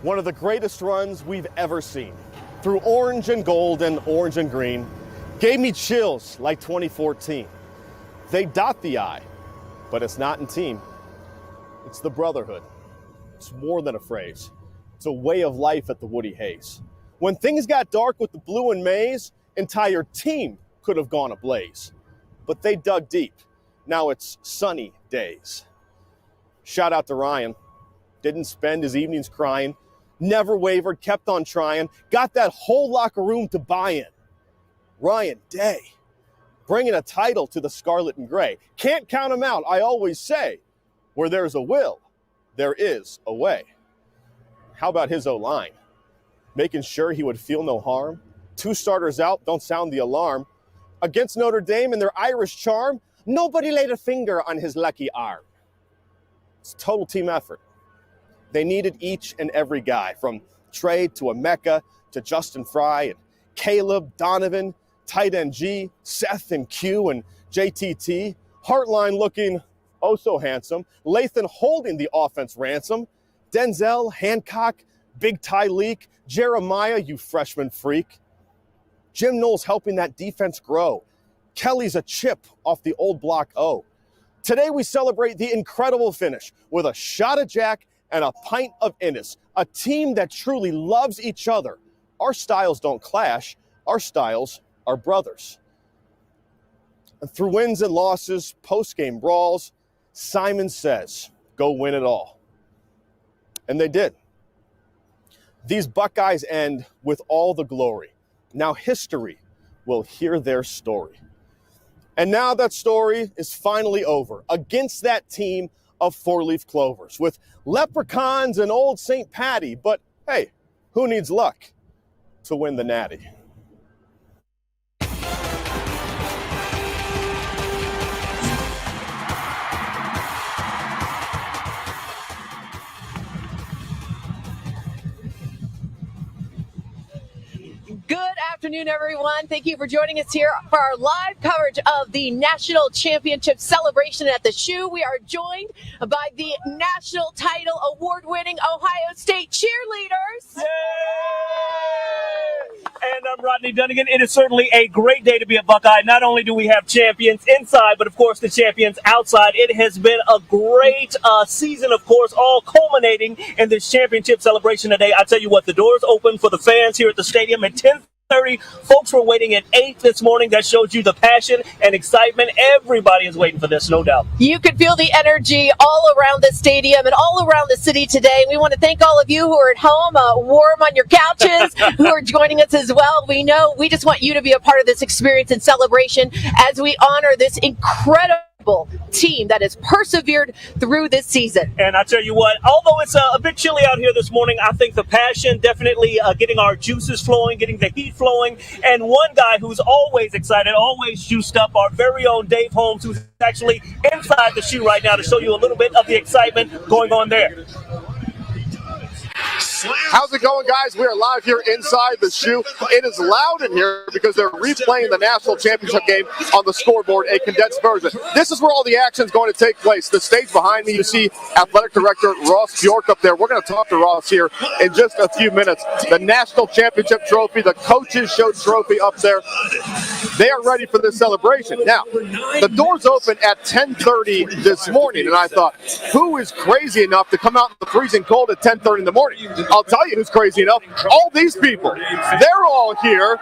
One of the greatest runs we've ever seen. Through orange and gold and orange and green. Gave me chills like 2014. They dot the I, but it's not in team. It's the brotherhood. It's more than a phrase. It's a way of life at the Woody Hayes. When things got dark with the blue and maize, entire team could have gone ablaze. But they dug deep. Now it's sunny days. Shout out to Ryan. Didn't spend his evenings crying. Never wavered, kept on trying. Got that whole locker room to buy in. Ryan Day, bringing a title to the Scarlet and Gray. Can't count him out, I always say. Where there's a will, there is a way. How about his O-line? Making sure he would feel no harm. 2 starters out, don't sound the alarm. Against Notre Dame and their Irish charm, nobody laid a finger on his lucky arm. It's a total team effort. They needed each and every guy, from Trey to Emeka to Justin Fry and Caleb, Donovan, tight end G, Seth and Q and JTT. Heartline looking oh so handsome. Lathan holding the offense ransom. Denzel, Hancock, Big Ty Leak, Jeremiah, you freshman freak. Jim Knowles helping that defense grow. Kelly's a chip off the old block O. Today we celebrate the incredible finish with a shot of Jack and a pint of Innis. A team that truly loves each other. Our styles don't clash. Our styles are brothers. And through wins and losses, post-game brawls, Simon says, go win it all. And they did. These Buckeyes end with all the glory. Now history will hear their story. And now that story is finally over against that team of four-leaf clovers with leprechauns and old St. Patty. But hey, who needs luck to win the Natty? Good afternoon, everyone. Thank you for joining us here for our live coverage of the National Championship celebration at the Shoe. We are joined by the national title award-winning Ohio State cheerleaders. Yay! And I'm Rodney Dunnigan. It is certainly a great day to be a Buckeye. Not only do we have champions inside, but of course the champions outside. It has been a great season, of course, all culminating in this championship celebration today. I tell you what, the doors open for the fans here at the stadium at 10:30. Folks were waiting at 8 this morning. That shows you the passion and excitement. Everybody is waiting for this, no doubt. You could feel the energy all around the stadium and all around the city today. We want to thank all of you who are at home, warm on your couches, who are joining us as well. We know we just want you to be a part of this experience and celebration as we honor this incredible team that has persevered through this season. And I tell you what, although it's a bit chilly out here this morning, I think the passion definitely getting our juices flowing, getting the heat flowing. And one guy who's always excited, always juiced up, our very own Dave Holmes, who's actually inside the Shoe right now to show you a little bit of the excitement going on there. How's it going, guys? We are live here inside the Shoe. It is loud in here because they're replaying the national championship game on the scoreboard, a condensed version. This is where all the action is going to take place. The stage behind me, you see athletic director Ross Bjork up there. We're going to talk to Ross here in just a few minutes. The national championship trophy, the coaches show trophy up there. They are ready for this celebration. Now, the doors open at 10:30 this morning, and I thought, who is crazy enough to come out in the freezing cold at 10:30 in the morning? I'll tell you who's crazy enough. All these people, they're all here.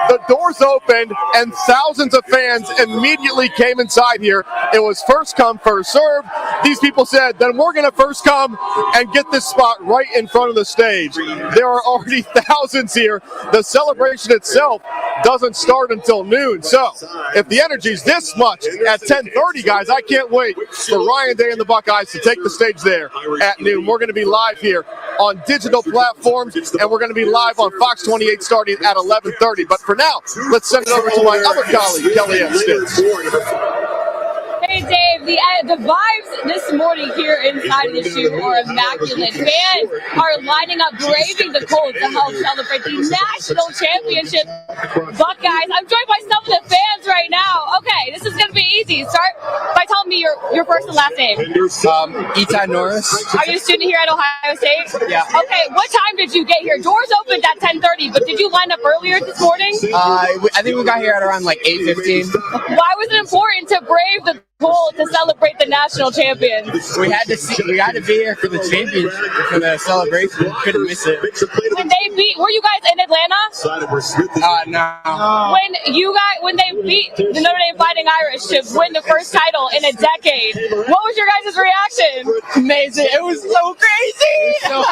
The doors opened, and thousands of fans immediately came inside here. It was first come, first serve. These people said, then we're going to first come and get this spot right in front of the stage. There are already thousands here. The celebration itself doesn't start until noon. So if the energy's this much at 10:30, guys, I can't wait for Ryan Day and the Buckeyes to take the stage there at noon. We're going to be live here on digital platforms, and we're going to be live on Fox 28 starting at 11:30. But for now, let's send it over to my other colleague, Kellyanne Stitz. Hey, Dave, the vibes this morning here inside of the Shoe are immaculate. Fans are lining up, braving the cold to help celebrate the national championship. Buckeyes, I'm joined by some of the fans right now. Okay, this is going to be easy. Start by telling me your first and last name. Itai Norris. Are you a student here at Ohio State? Yeah. Okay, what time did you get here? Doors opened at 10:30, but did you line up earlier this morning? I think we got here at around like 8:15. Why was it important to brave the cold to celebrate the national champions? We had to be here for the championship, for the celebration. We couldn't miss it. Were you guys in Atlanta? No. When they beat the Notre Dame Fighting Irish to win the first title in a decade, what was your guys' reaction? Amazing. It was so crazy. So All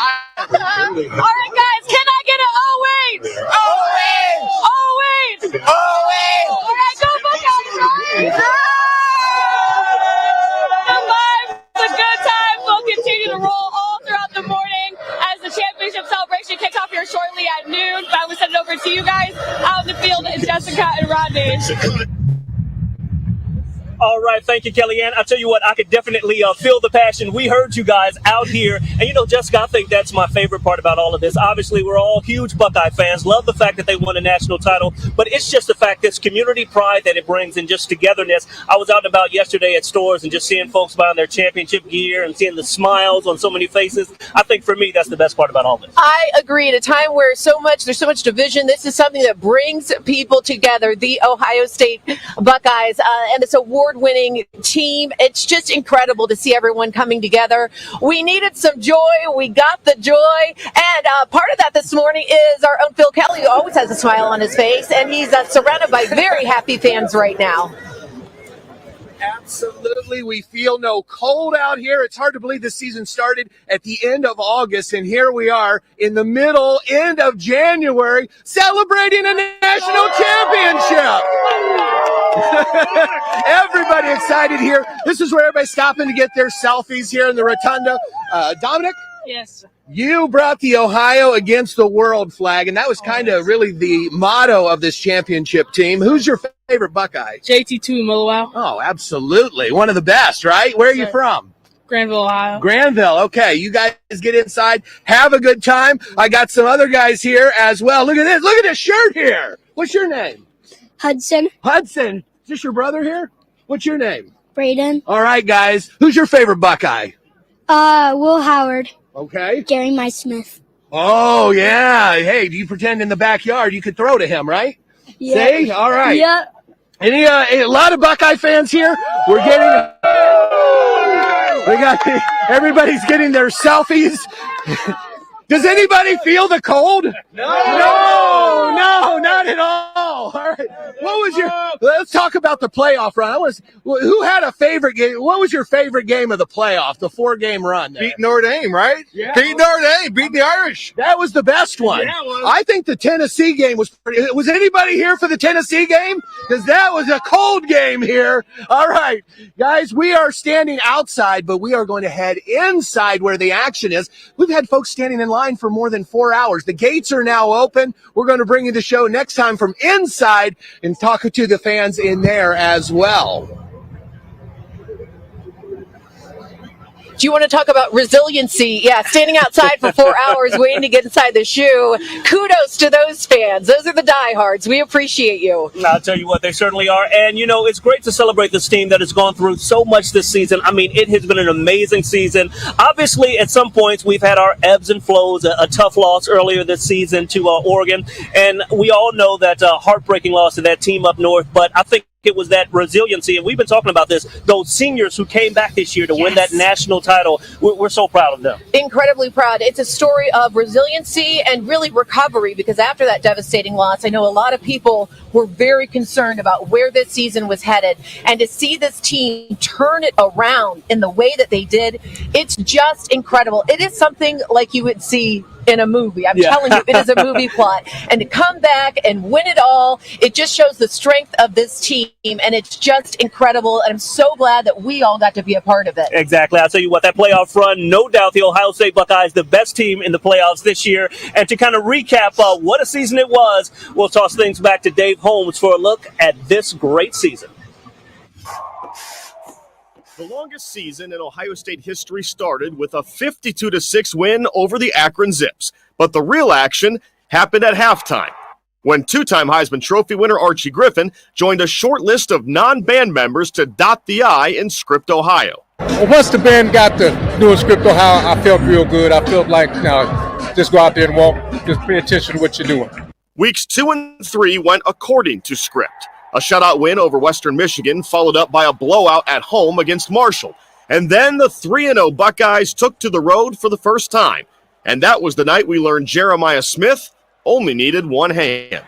right, guys, can I get an always? Always. All right, go Buckeyes, guys. The vibes, the good times will continue to roll all throughout the morning as the championship celebration kicks off here shortly at noon. But I will send it over to you guys out in the field, Jessica and Rodney. All right, thank you, Kellyanne. I tell you what, I could definitely feel the passion. We heard you guys out here, and Jessica, I think that's my favorite part about all of this. Obviously, we're all huge Buckeye fans, love the fact that they won a national title, but it's just the fact, this community pride that it brings and just togetherness. I was out and about yesterday at stores and just seeing folks buying their championship gear and seeing the smiles on so many faces. I think for me, that's the best part about all this. I agree. At a time where there's so much division, this is something that brings people together. The Ohio State Buckeyes and this award-winning team. It's just incredible to see everyone coming together. We needed some joy. We got the joy. And part of that this morning is our own Phil Kelly, who always has a smile on his face, and he's surrounded by very happy fans right now. Absolutely. We feel no cold out here. It's hard to believe this season started at the end of August, and here we are in the end of January, celebrating a national championship. Everybody excited here. This is where everybody's stopping to get their selfies here in the rotunda. Dominic? Yes. You brought the Ohio against the world flag, and that was kind of really the motto of this championship team. Who's your favorite Buckeye? JT2 Motherwell. Oh, absolutely. One of the best, right? Where are you from? Granville, Ohio. Granville. Okay. You guys get inside. Have a good time. I got some other guys here as well. Look at this. Look at this shirt here. What's your name? Hudson. Hudson. Is this your brother here? What's your name? Braden. All right, guys. Who's your favorite Buckeye? Will Howard. Okay. Gary My Smith. Oh, yeah. Hey, do you pretend in the backyard you could throw to him, right? Yeah. See? All right. Yeah. A lot of Buckeye fans here. Everybody's getting their selfies. Does anybody feel the cold? No, not at all. All right. Let's talk about the playoff run. Who had a favorite game? What was your favorite game of the playoff, the 4-game run there? Beat Notre Dame, right? Yeah. Beat Notre Dame, beat the Irish. That was the best one. Yeah, it was. I think the Tennessee game was pretty. Was anybody here for the Tennessee game? Because that was a cold game here. All right, guys, we are standing outside, but we are going to head inside where the action is. We've had folks standing in line for more than 4 hours. The gates are now open. We're going to bring you the show next time from inside and talk to the fans in there as well. Do you want to talk about resiliency? Yeah, standing outside for 4 hours waiting to get inside the shoe. Kudos to those fans. Those are the diehards. We appreciate you. I'll tell you what, they certainly are. And, it's great to celebrate this team that has gone through so much this season. I mean, it has been an amazing season. Obviously, at some points, we've had our ebbs and flows, a tough loss earlier this season to Oregon. And we all know that heartbreaking loss to that team up north. But I think it was that resiliency, and we've been talking about this, those seniors who came back this year to win that national title. We're so proud of them. Incredibly proud. It's a story of resiliency and really recovery, because after that devastating loss, I know a lot of people were very concerned about where this season was headed, and to see this team turn it around in the way that they did, it's just incredible. It is something like you would see in a movie. I'm telling you, it is a movie plot. And to come back and win it all, it just shows the strength of this team, and it's just incredible. And I'm so glad that we all got to be a part of it. Exactly. I'll tell you what, that playoff run, no doubt the Ohio State Buckeyes, the best team in the playoffs this year. And to kind of recap what a season it was, we'll toss things back to Dave Holmes for a look at this great season. The longest season in Ohio State history started with a 52-6 win over the Akron Zips. But the real action happened at halftime, when two-time Heisman Trophy winner Archie Griffin joined a short list of non-band members to dot the I in Script, Ohio. Once the band got the new script on how I felt real good, I felt like, just go out there and walk, just pay attention to what you're doing. Weeks 2 and 3 went according to script. A shutout win over Western Michigan, followed up by a blowout at home against Marshall. And then the 3-0 Buckeyes took to the road for the first time. And that was the night we learned Jeremiah Smith only needed one hand.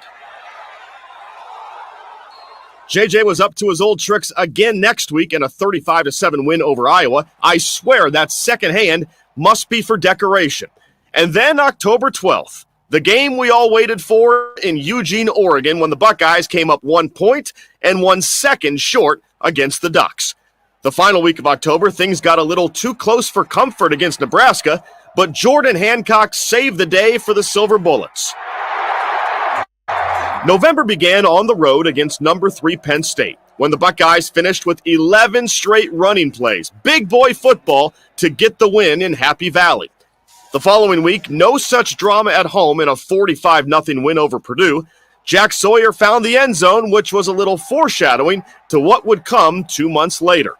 JJ was up to his old tricks again next week in a 35-7 win over Iowa. I swear that second hand must be for decoration. And then October 12th, the game we all waited for in Eugene, Oregon, when the Buckeyes came up 1 point and 1 second short against the Ducks. The final week of October, things got a little too close for comfort against Nebraska, but Jordan Hancock saved the day for the Silver Bullets. November began on the road against number 3 Penn State, when the Buckeyes finished with 11 straight running plays, big boy football, to get the win in Happy Valley. The following week, no such drama at home in a 45-0 win over Purdue. Jack Sawyer found the end zone, which was a little foreshadowing to what would come 2 months later.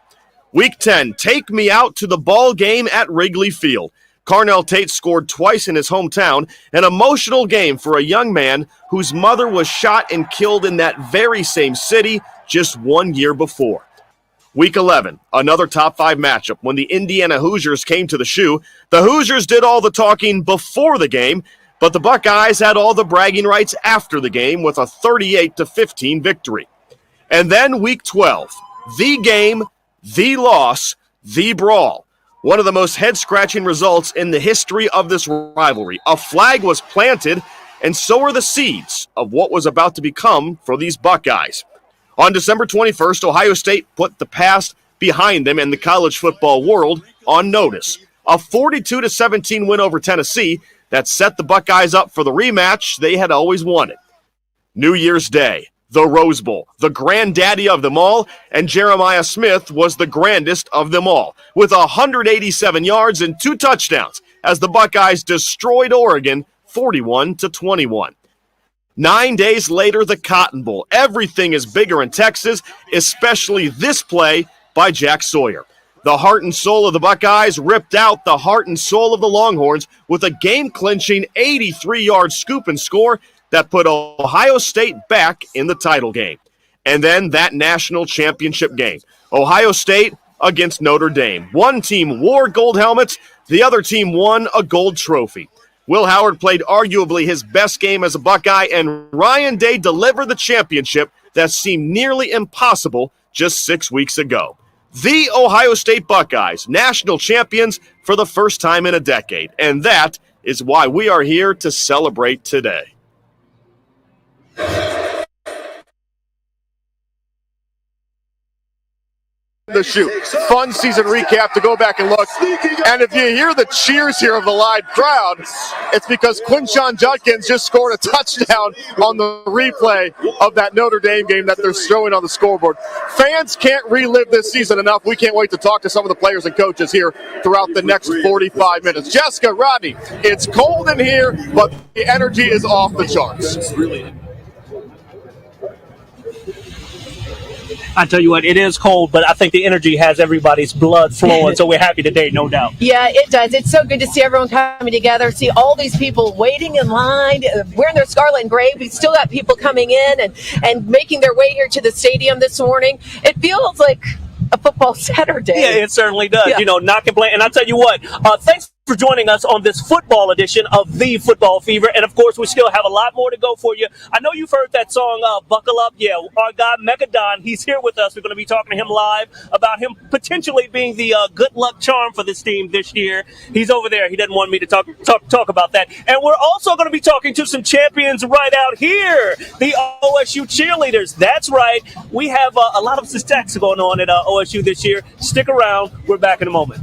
Week 10, take me out to the ball game at Wrigley Field. Carnell Tate scored twice in his hometown, an emotional game for a young man whose mother was shot and killed in that very same city just 1 year before. Week 11, another top 5 matchup when the Indiana Hoosiers came to the Shoe. The Hoosiers did all the talking before the game, but the Buckeyes had all the bragging rights after the game with a 38-15 victory. And then week 12, the game, the loss, the brawl. One of the most head-scratching results in the history of this rivalry. A flag was planted, and so were the seeds of what was about to become for these Buckeyes. On December 21st, Ohio State put the past behind them in the college football world on notice. A 42-17 win over Tennessee that set the Buckeyes up for the rematch they had always wanted. New Year's Day, the Rose Bowl, the granddaddy of them all, and Jeremiah Smith was the grandest of them all, with 187 yards and 2 touchdowns as the Buckeyes destroyed Oregon 41-21. 9 days later, the Cotton Bowl. Everything is bigger in Texas, especially this play by Jack Sawyer. The heart and soul of the Buckeyes ripped out the heart and soul of the Longhorns with a game-clinching 83-yard scoop and score that put Ohio State back in the title game. And then that national championship game. Ohio State against Notre Dame. One team wore gold helmets, the other team won a gold trophy. Will Howard played arguably his best game as a Buckeye, and Ryan Day delivered the championship that seemed nearly impossible just 6 weeks ago. The Ohio State Buckeyes, national champions for the first time in a decade. And that is why we are here to celebrate today. The Shoe. Fun season recap to go back and look. And if you hear the cheers here of the live crowd, it's because Quinshon Judkins just scored a touchdown on the replay of that Notre Dame game that they're showing on the scoreboard. Fans can't relive this season enough. We can't wait to talk to some of the players and coaches here throughout the next 45 minutes. Jessica, Rodney, it's cold in here, but the energy is off the charts. I tell you what, it is cold, but I think the energy has everybody's blood flowing, so we're happy today, no doubt. Yeah, it does. It's so good to see everyone coming together, see all these people waiting in line, wearing their scarlet and gray. We've still got people coming in and making their way here to the stadium this morning. It feels like a football Saturday. Yeah, it certainly does. Yeah. You know, not complaining. And I'll tell you what, thanks for joining us on this football edition of The Football Fever. And, of course, we still have a lot more to go for you. I know you've heard that song, Buckle Up. Yeah, our guy, Megadon, he's here with us. We're going to be talking to him live about him potentially being the good luck charm for this team this year. He's over there. He doesn't want me to talk about that. And we're also going to be talking to some champions right out here, the OSU cheerleaders. That's right. We have a lot of success going on at OSU this year. Stick around. We're back in a moment.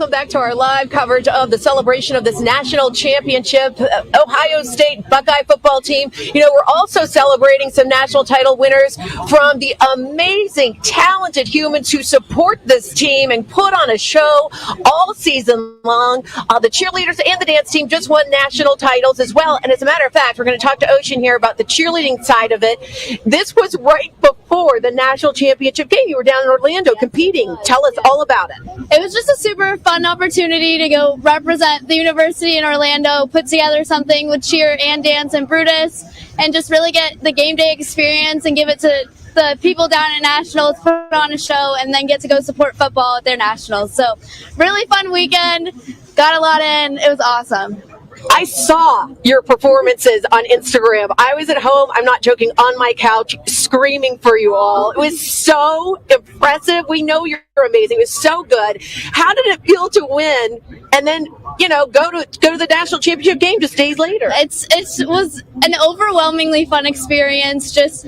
welcome back to our live coverage of the celebration of this national championship. Ohio State Buckeye football team. You know, we're also celebrating some national title winners from the amazing, talented humans who support this team and put on a show all season long. The cheerleaders and the dance team just won national titles as well. And as a matter of fact, we're going to talk to Ocean here about the cheerleading side of it. This was right before the national championship game. You were down in Orlando competing. Tell us all about it. It was just a super fun opportunity to go represent the university in Orlando, put together something with cheer and dance and Brutus, and just really get the game day experience and give it to the people down at Nationals, put on a show, and then get to go support football at their Nationals. So really fun weekend, got a lot in, it was awesome. I saw your performances on Instagram. I was at home, I'm not joking, on my couch screaming for you all. It was so impressive. We know you're amazing. It was so good. How did it feel to win and then, you know, go to the national championship game just days later? It was an overwhelmingly fun experience, just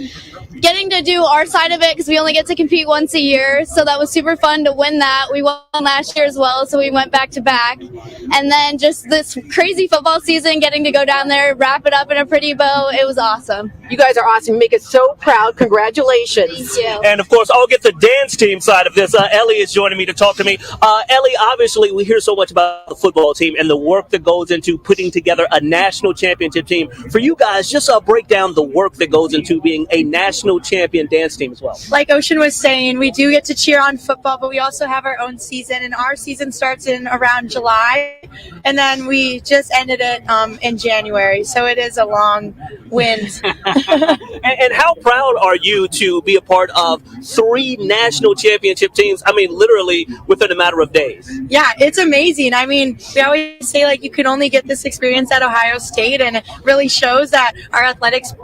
getting to do our side of it because we only get to compete once a year. So that was super fun to win that. We won last year as well, so we went back to back. And then just this crazy football season, getting to go down there, wrap it up in a pretty bow. It was awesome. You guys are awesome. You make us so proud. Congratulations. Thank you. And of course, I'll get the dance team side of this. Ellie is joining me to talk to me. Ellie, obviously, we hear so much about the football team and the work that goes into putting together a national championship team. For you guys, just break down the work that goes into being a national champion dance team as well. Like Ocean was saying, we do get to cheer on football, but we also have our own season, and our season starts in around July, and then we just ended it in January. So it is a long wind. And how proud are you to be a part of 3 national championship teams? I mean, literally within a matter of days. Yeah, it's amazing. I mean, we always say like you can only get this experience at Ohio State, and it really shows that our athletics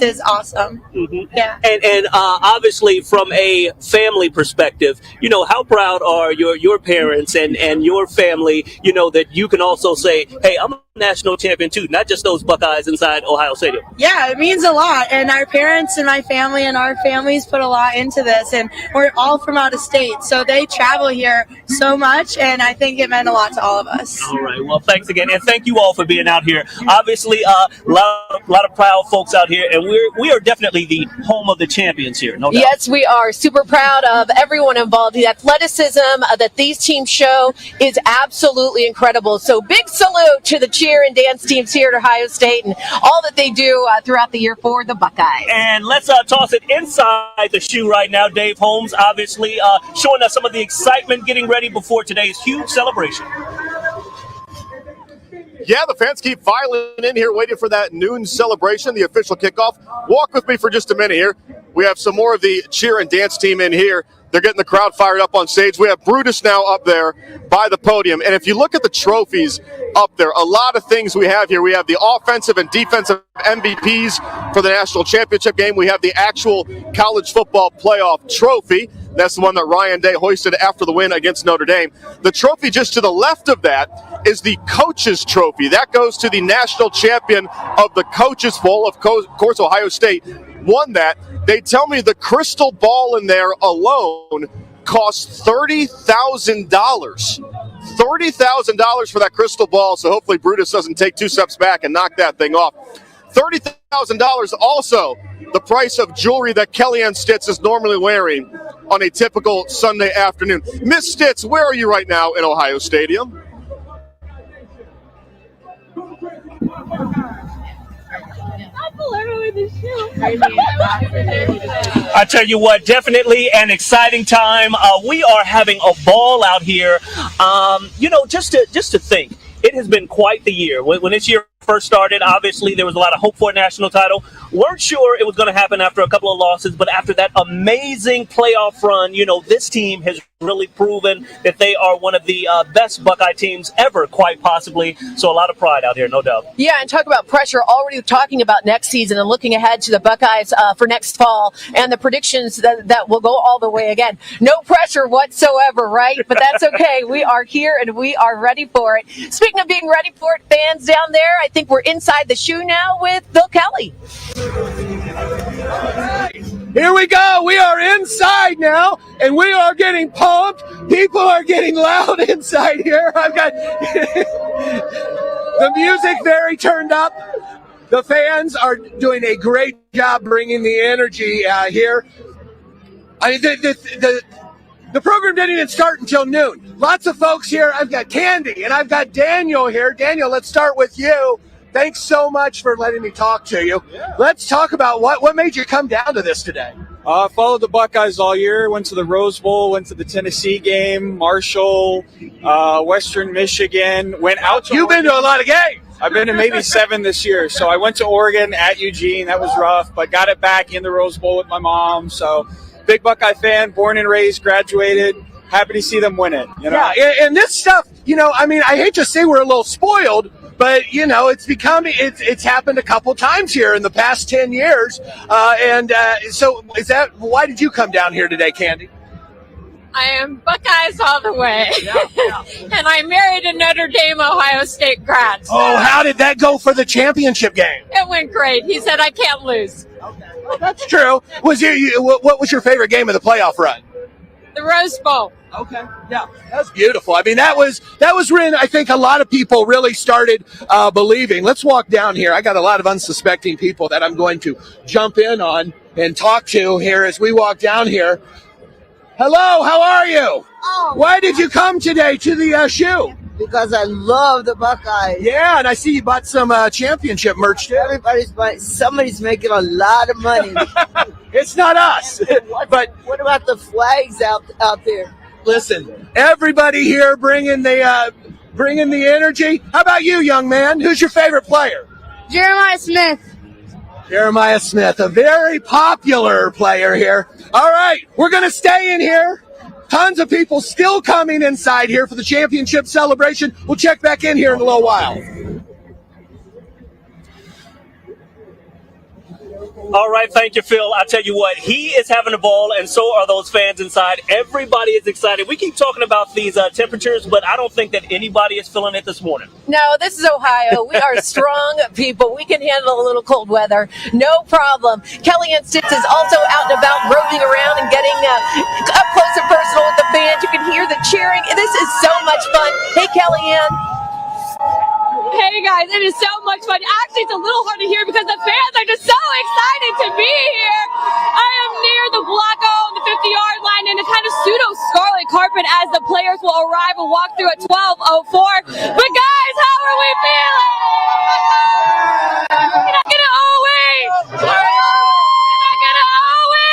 is awesome. Mm-hmm. Yeah. And obviously from a family perspective, you know, how proud are your parents and your family, you know, that you can also say, hey, I'm a national champion too, not just those Buckeyes inside Ohio Stadium. Yeah, it means a lot. And our parents and my family and our families put a lot into this. And we're all from out of state. So they travel here so much. And I think it meant a lot to all of us. All right. Well, thanks again. And thank you all for being out here. Obviously, a lot of proud folks out here. And we are definitely the home of the champions here. No doubt. Yes, we are super proud of everyone involved. The athleticism that these teams show is absolutely incredible. So big salute to the cheer and dance teams here at Ohio State and all that they do throughout the year for the Buckeyes. And let's toss it inside the shoe right now. Dave Holmes, obviously, showing us some of the excitement getting ready before today's huge celebration. Yeah, the fans keep filing in here waiting for that noon celebration, the official kickoff. Walk with me for just a minute here. We have some more of the cheer and dance team in here. They're getting the crowd fired up on stage. We have Brutus now up there by the podium. And if you look at the trophies up there, a lot of things we have here. We have the offensive and defensive MVPs for the national championship game. We have the actual college football playoff trophy. That's the one that Ryan Day hoisted after the win against Notre Dame. The trophy just to the left of that is the coaches trophy. That goes to the national champion of the Coaches Bowl. Of course, Ohio State won that. They tell me the crystal ball in there alone costs $30,000. $30,000 for that crystal ball, so hopefully Brutus doesn't take 2 steps back and knock that thing off. $30,000 also the price of jewelry that Kellyanne Stitz is normally wearing on a typical Sunday afternoon. Miss Stitz, where are you right now in Ohio Stadium? I tell you what, definitely an exciting time. We are having a ball out here. You know, just to think, it has been quite the year. When this year first started, obviously there was a lot of hope for a national title. Weren't sure it was going to happen after a couple of losses, but after that amazing playoff run, you know, this team has really proven that they are one of the best Buckeye teams ever, quite possibly. So a lot of pride out here, no doubt. Yeah, and talk about pressure. Already talking about next season and looking ahead to the Buckeyes for next fall and the predictions that will go all the way again. No pressure whatsoever, right? But that's okay. We are here and we are ready for it. Speaking of being ready for it, fans down there, I think we're inside the shoe now with Bill Kelly. Here we go. We are inside now, and we are getting pumped. People are getting loud inside here. I've got the music very turned up. The fans are doing a great job bringing the energy here. I mean, the program didn't even start until noon. Lots of folks here. I've got Candy, and I've got Daniel here. Daniel, let's start with you. Thanks so much for letting me talk to you. Yeah. Let's talk about what made you come down to this today. Followed the Buckeyes all year. Went to the Rose Bowl. Went to the Tennessee game. Marshall, Western Michigan. Went out to You've been to a lot of games. I've been to maybe 7 this year. So I went to Oregon at Eugene. That was rough, but got it back in the Rose Bowl with my mom. So big Buckeye fan, born and raised, graduated. Happy to see them win it. You know? Yeah, and this stuff, I mean, I hate to say we're a little spoiled, but, it's happened a couple times here in the past 10 years. So why did you come down here today, Candy? I am Buckeyes all the way. Yeah. And I married a Notre Dame, Ohio State grad. So oh, how did that go for the championship game? it went great. He said I can't lose. Okay. Well, that's true. What was your favorite game of the playoff run? The Rose Bowl. Okay. Yeah, that's beautiful. I mean, that was when I think a lot of people really started believing. Let's walk down here. I got a lot of unsuspecting people that I'm going to jump in on and talk to here as we walk down here. Hello, how are you? Oh. Why did you come today to the shoe? Because I love the Buckeyes. Yeah, and I see you bought some championship merch too. Everybody's buying. Somebody's making a lot of money. It's not us. But what about the flags out there? Listen, everybody here bringing the energy. How about you, young man? Who's your favorite player? Jeremiah Smith. Jeremiah Smith, a very popular player here. All right, we're going to stay in here. Tons of people still coming inside here for the championship celebration. We'll check back in here in a little while. All right, thank you, Phil. I tell you what, he is having a ball, and so are those fans inside. Everybody is excited. We keep talking about these temperatures, but I don't think that anybody is feeling it this morning. No, this is Ohio. We are strong people. We can handle a little cold weather. No problem. Kellyanne Stitz is also out and about, roving around and getting up close and personal with the fans. You can hear the cheering. This is so much fun. Hey, Kellyanne. Hey guys, it is so much fun. Actually, it's a little hard to hear because the fans are just so excited to be here. I am near the Blocko on the 50-yard line in a kind of pseudo scarlet carpet as the players will arrive and walk through at 12:04. But guys, how are we feeling? Can I get an OE? Can I get an OE?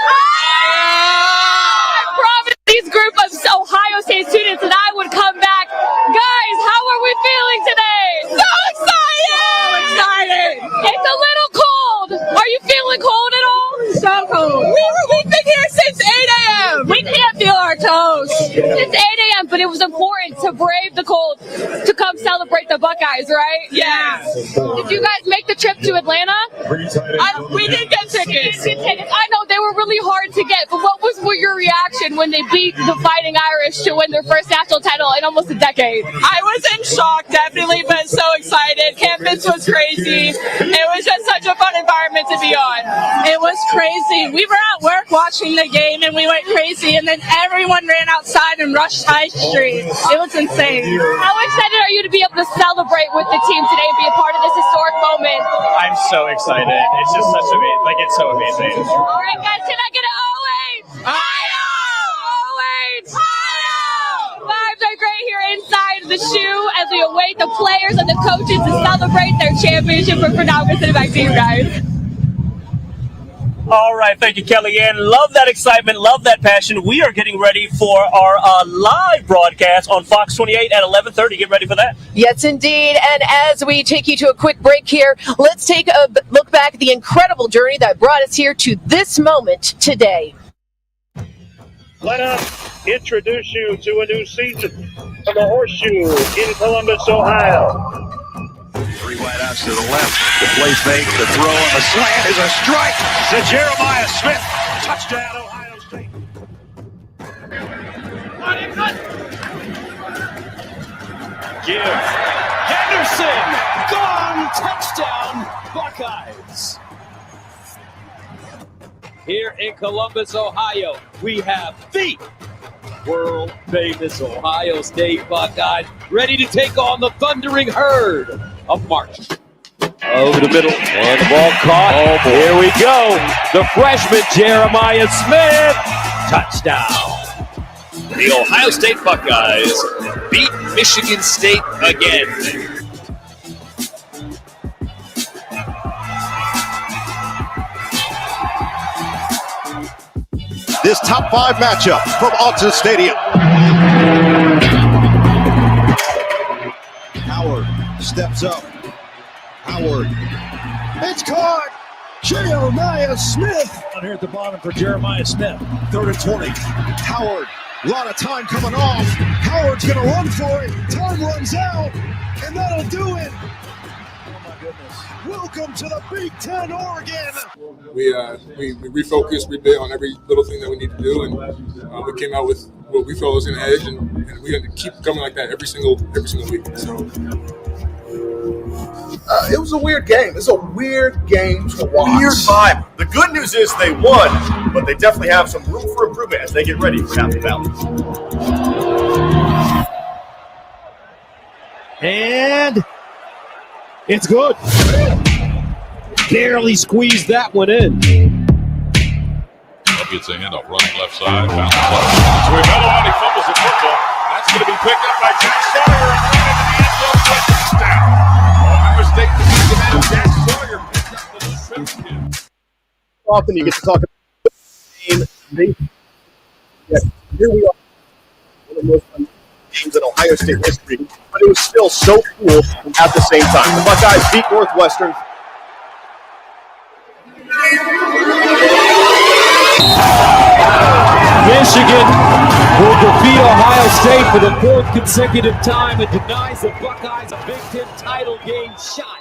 I promised these group of Ohio State students that I would come back. Guys, how are we feeling today? So excited! It's a little cold. Are you feeling cold at all? So cold. We've been here since 8 a.m. We can't feel our toes. It's 8 a.m., but it was important to brave the cold to come celebrate the Buckeyes, right? Yeah. Did you guys make the trip to Atlanta? We didn't get tickets. I know they were really hard to get, but what was your reaction when they beat the Fighting Irish to win their first national title in almost a decade? I was in shock, definitely, but so excited. Campus was crazy. It was just such a fun environment to be on. It was crazy. We were at work watching the game, and we went crazy, and then everyone ran outside and rushed High Street. It was insane. How excited are you to be able to celebrate with the team today and be a part of this historic moment? I'm so excited. It's just such amazing. Like, it's so amazing. All right, guys, can I get an OA? Vibes are great here inside the shoe as we await the players and the coaches to celebrate their championship. For now, I'm going to send it back to you guys. All right, thank you, Kellyanne. Love that excitement, love that passion. We are getting ready for our live broadcast on Fox 28 at 11:30. Get ready for that. Yes, indeed. And as we take you to a quick break here, let's take a look back at the incredible journey that brought us here to this moment today. Let us introduce you to a new season of the Horseshoe in Columbus, Ohio. 3 wideouts to the left. The play fake, the throw, and the slant is a strike to Jeremiah Smith. Touchdown, Ohio State. Give. Henderson. Gone. Touchdown, Buckeyes. here in Columbus, Ohio. We have the world-famous Ohio State Buckeyes ready to take on the thundering herd of March. Over the middle, and the ball caught. Oh, boy. Here we go. The freshman, Jeremiah Smith. Touchdown. The Ohio State Buckeyes beat Michigan State again. This top 5 matchup from Autzen Stadium. Howard steps up. Howard. It's caught. Jeremiah Smith. Down here at the bottom for Jeremiah Smith. 3rd and 20. Howard. A lot of time coming off. Howard's going to run for it. Time runs out. And that'll do it. Oh, my goodness. Welcome to the Big Ten, Oregon. We refocused, we bid on every little thing that we need to do, and we came out with what we felt was an edge, and we're going to keep coming like that every single week. So it was a weird game. It's a weird game to watch. Weird vibe. The good news is they won, but they definitely have some room for improvement as they get ready for Happy Valley. And it's good. Barely squeezed that one in. Gets a handoff running left side. Bounce left. So we mellow out. He fumbles the football. That's going to be picked up by Jack Sawyer and right into the end zone for a touchdown. Ohio State defeats the man. Jack Sawyer picked up the trip kid. Often you get to talk about the game. Here we are. One of the most fun games in Ohio State history, but it was still so cool at the same time. The Buckeyes beat Northwestern. Michigan will defeat Ohio State for the 4th consecutive time and denies the Buckeyes a Big Ten title game shot.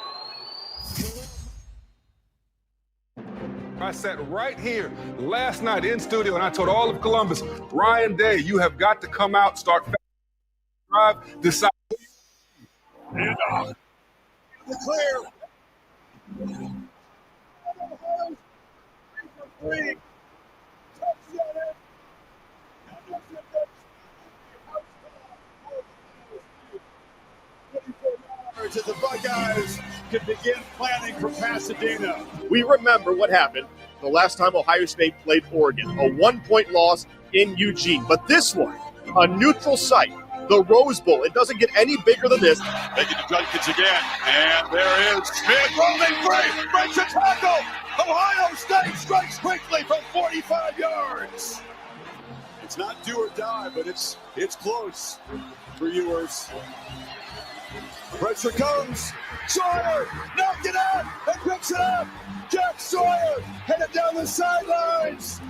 I sat right here last night in studio, and I told all of Columbus, Ryan Day, you have got to come out, start drive, decide. And clear. The Buckeyes can begin planning for Pasadena. We remember what happened the last time Ohio State played Oregon, a 1-point loss in Eugene. But this one, a neutral site, the Rose Bowl. It doesn't get any bigger than this. Making the Junkins again. And there is Smith rolling free. Breaks a tackle. Ohio State strikes quickly from 45 yards. It's not do or die, but it's close for yours. Pressure comes. Sawyer knocked it out and picks it up. Jack Sawyer headed down the sidelines.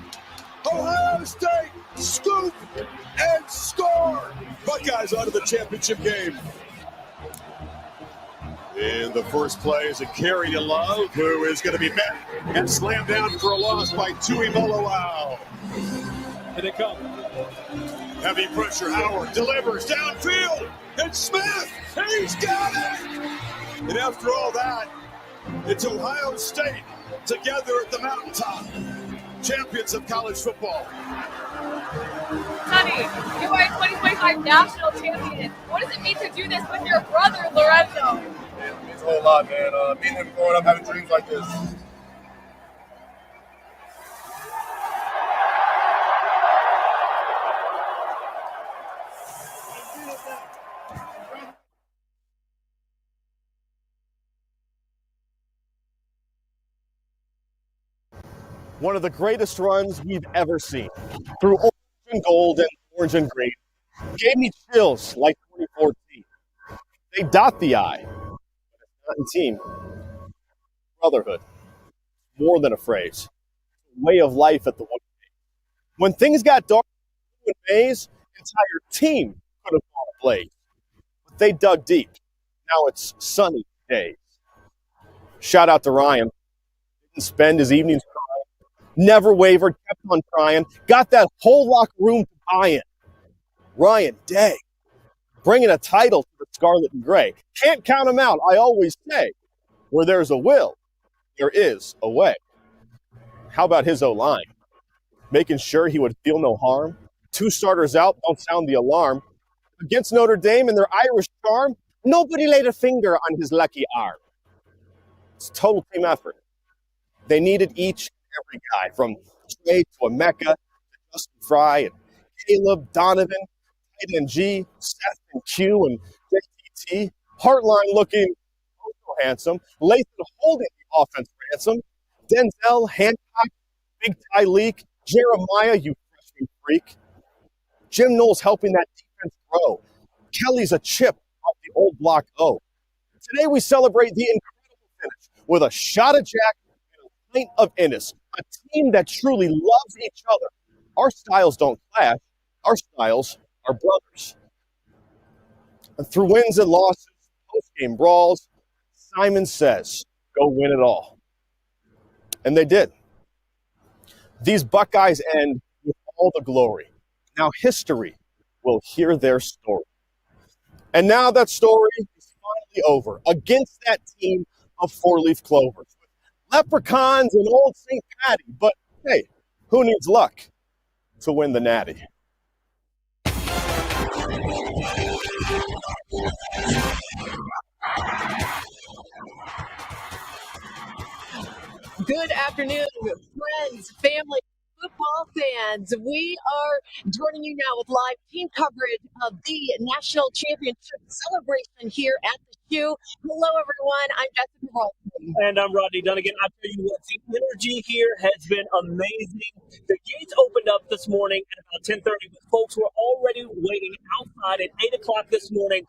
Ohio State scoop and score. Buckeyes out of the championship game. And the first play is a carry to Love, who is going to be met and slammed down for a loss by Tui Molowau. Here they come. Heavy pressure. Howard delivers downfield. And Smith, he's got it. And after all that, it's Ohio State together at the mountaintop. Champions of college football. Sonny, you are a 2025 national champion. What does it mean to do this with your brother, Lorenzo? It means a whole lot, man. Me and him growing up having dreams like this. One of the greatest runs we've ever seen. Through orange and gold and orange and green. Gave me chills like 2014. They dot the I. Not in team. Brotherhood. More than a phrase. Way of life at the one. When things got dark in Mays, entire team could have gone ablaze. But they dug deep. Now it's sunny days. Shout out to Ryan. Didn't spend his evenings crying. Never wavered, kept on trying. Got that whole locker room to buy in. Ryan Day. Bringing a title to the Scarlet and Gray. Can't count him out, I always say. Where there's a will, there is a way. How about his O-line? Making sure he would feel no harm. 2 starters out, don't sound the alarm. Against Notre Dame and their Irish charm, nobody laid a finger on his lucky arm. It's a total team effort. They needed each and every guy, from Trey to Emeka, to Justin Fry, and Caleb, Donovan, Tight end G, Seth and Q, and JTT. Heartline looking so handsome. Lathan holding the offense ransom. Denzel, Hancock, Big Ty Leak, Jeremiah, you freshman freak. Jim Knowles helping that defense grow. Kelly's a chip off the old block O. Today we celebrate the incredible finish with a shot of Jack and a pint of Ennis. A team that truly loves each other. Our styles don't clash. Our styles are brothers. And through wins and losses, post-game brawls, Simon says, go win it all. And they did. These Buckeyes end with all the glory. Now history will hear their story. And now that story is finally over against that team of 4-leaf clovers. Leprechauns and old St. Patty. But hey, who needs luck to win the Natty? Good afternoon, friends, family, football fans. We are joining you now with live team coverage of the national championship celebration here at the Shoe. Hello, everyone. I'm Jessica Ralston. And I'm Rodney Dunnigan. I tell you what, the energy here has been amazing. The gates opened up this morning at about 10:30, but folks were already waiting outside at 8 o'clock this morning.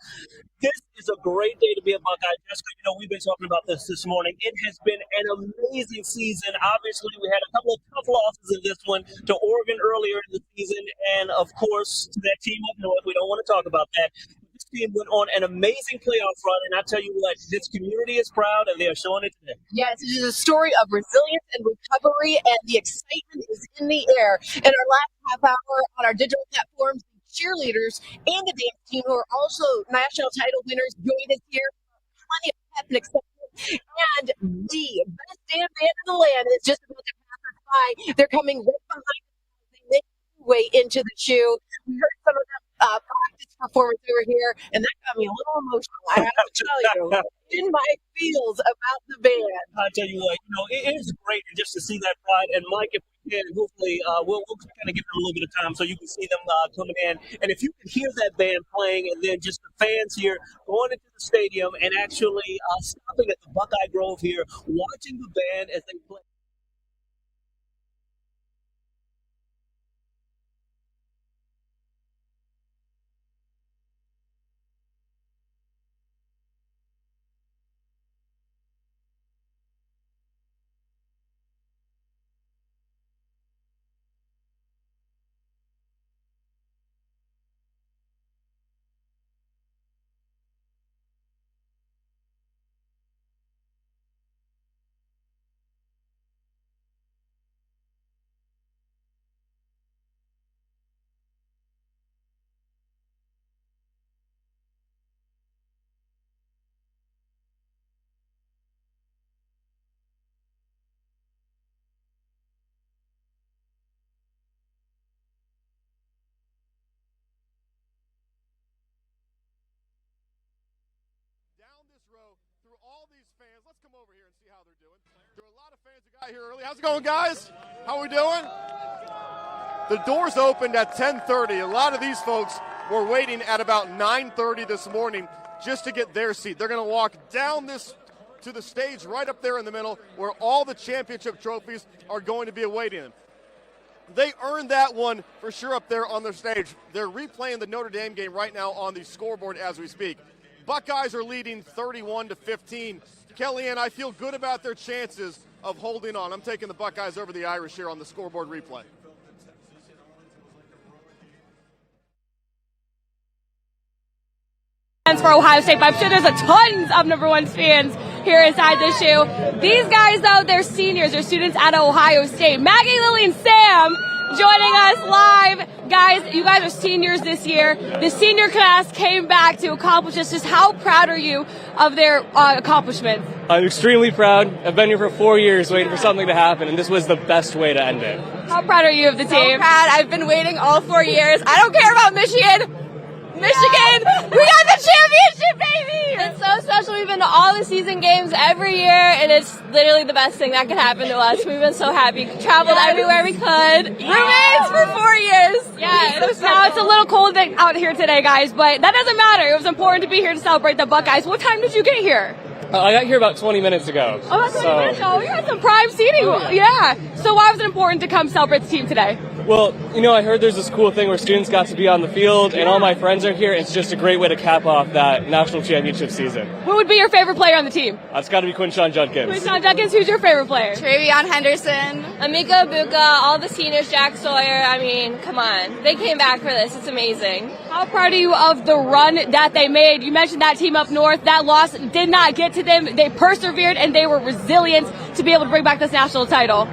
This is a great day to be a Buckeye. Jessica, we've been talking about this morning. It has been an amazing season. Obviously, we had a couple of tough losses in this one to Oregon earlier in the season, and, of course, to that team up north. We don't want to talk about that. This team went on an amazing playoff run, and I tell you what, this community is proud, and they are showing it today. Yes, it is a story of resilience and recovery, and the excitement is in the air. In our last half hour on our digital platforms, cheerleaders and the dance team, who are also national title winners, joined us here. Plenty of pep and excitement. And the best damn band in the land is just about to pass us by. They're coming right behind us as they make their way into the Shoe. We heard some of them practice performance over here, and that got me a little emotional. I have to tell you, in my feels about the band. I tell you what, it is great just to see that pride. And Mike, if we can, hopefully we'll kind of give them a little bit of time so you can see them coming in. And if you can hear that band playing, and then just the fans here going into the stadium and actually stopping at the Buckeye Grove here, watching the band as they play. Through all these fans, let's come over here and see how they're doing. There are a lot of fans who got here early. How's it going, guys? How are we doing? The doors opened at 10:30. A lot of these folks were waiting at about 9:30 this morning just to get their seat. They're going to walk down this to the stage right up there in the middle where all the championship trophies are going to be awaiting them. They earned that one for sure up there on the stage. They're replaying the Notre Dame game right now on the scoreboard as we speak. Buckeyes are leading 31-15. Kellyanne, I feel good about their chances of holding on. I'm taking the Buckeyes over the Irish here on the scoreboard replay. For Ohio State, but I'm sure there's a tons of number one fans here inside the Shoe. These guys, though, they're seniors. They're students out of Ohio State. Maggie, Lily, and Sam, joining us live. Guys, you guys are seniors this year. The senior class came back to accomplish this. Just how proud are you of their accomplishments? I'm extremely proud. I've been here for 4 years waiting for something to happen, and this was the best way to end it. How proud are you of the team? So proud. I've been waiting all 4 years. I don't care about Michigan. Michigan, we got the championship, baby! It's so special. We've been to all the season games every year, and it's literally the best thing that could happen to us. We've been so happy. Traveled everywhere we could. Roommates for 4 years. Yeah, now it's a little cold out here today, guys, but that doesn't matter. It was important to be here to celebrate the Buckeyes. What time did you get here? I got here about 20 minutes ago. Oh, that's 20 minutes ago. We had some prime seating. Yeah. So why was it important to come celebrate the team today? Well, I heard there's this cool thing where students got to be on the field, and all my friends are here. It's just a great way to cap off that national championship season. Who would be your favorite player on the team? That's got to be Quinshawn Judkins. Quinshawn Judkins, who's your favorite player? Travion Henderson. Amika Buka, all the seniors, Jack Sawyer. I mean, come on. They came back for this. It's amazing. How proud are you of the run that they made? You mentioned that team up north. That loss did not get to them. They persevered, and they were resilient to be able to bring back this national title.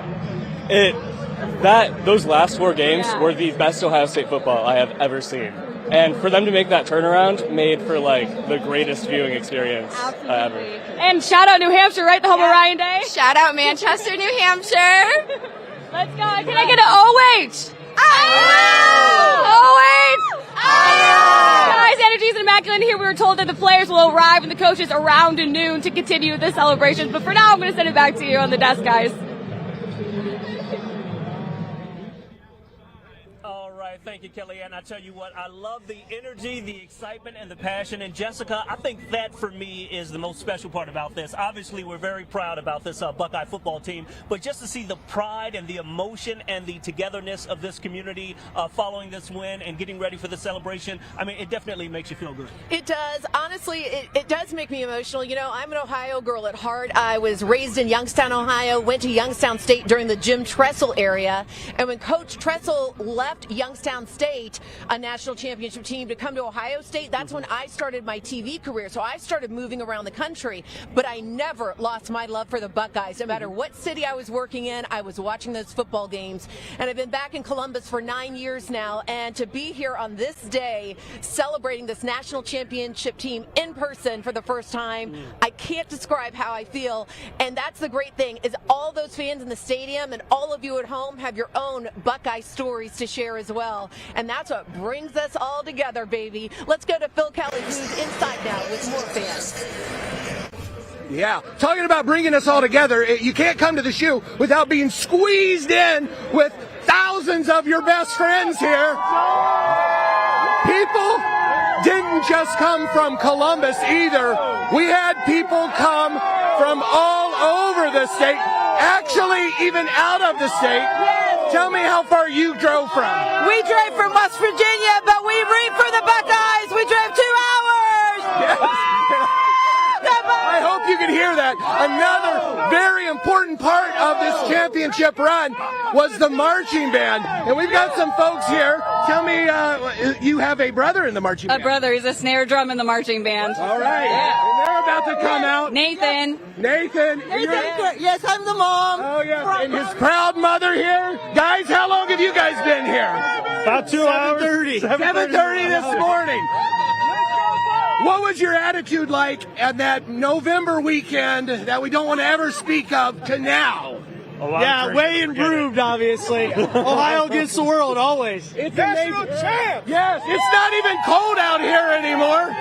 Those last 4 games were the best Ohio State football I have ever seen. And for them to make that turnaround made for, the greatest viewing experience ever. And shout out New Hampshire, right? The home of Ryan Day. Shout out Manchester, New Hampshire. Let's go. Can I get an OH? OH! Guys, energy is immaculate here. We were told that the players will arrive and the coaches around noon to continue the celebration. But for now, I'm going to send it back to you on the desk, guys. Thank you, Kellyanne. I tell you what, I love the energy, the excitement, and the passion. And Jessica, I think that for me is the most special part about this. Obviously, we're very proud about this Buckeye football team, but just to see the pride and the emotion and the togetherness of this community following this win and getting ready for the celebration, I mean, it definitely makes you feel good. It does. Honestly, it does make me emotional. I'm an Ohio girl at heart. I was raised in Youngstown, Ohio, went to Youngstown State during the Jim Tressel era. And when Coach Tressel left Youngstown State, a national championship team, to come to Ohio State, that's when I started my TV career. So I started moving around the country, but I never lost my love for the Buckeyes. No matter what city I was working in, I was watching those football games. And I've been back in Columbus for 9 years now, and to be here on this day celebrating this national championship team in person for the first time, I can't describe how I feel. And that's the great thing, is all those fans in the stadium and all of you at home have your own Buckeye stories to share as well. And that's what brings us all together, baby. Let's go to Phil Kelly, who's inside now with more fans. Yeah, talking about bringing us all together, you can't come to the shoe without being squeezed in with thousands of your best friends here. People didn't just come from Columbus either. We had people come from all over the state, actually even out of the state. Tell me how far you drove from. We drove from West Virginia, but we root for the Buckeyes. We drove 2 hours. Yes. I hope you can hear that. Another very important part of this championship run was the marching band. And we've got some folks here. Tell me, you have a brother in the marching band. A brother. He's a snare drum in the marching band. All right. Yeah. And they're about to come out. Nathan. Yes, I'm the mom. Oh, yes. And his proud mother here. Guys, how long have you guys been here? About 2 hours. 7:30 this morning. What was your attitude like at that November weekend that we don't want to ever speak of to now? Yeah, way improved, obviously. Ohio against the world, always. It's national champ. Yes, it's not even cold out here anymore.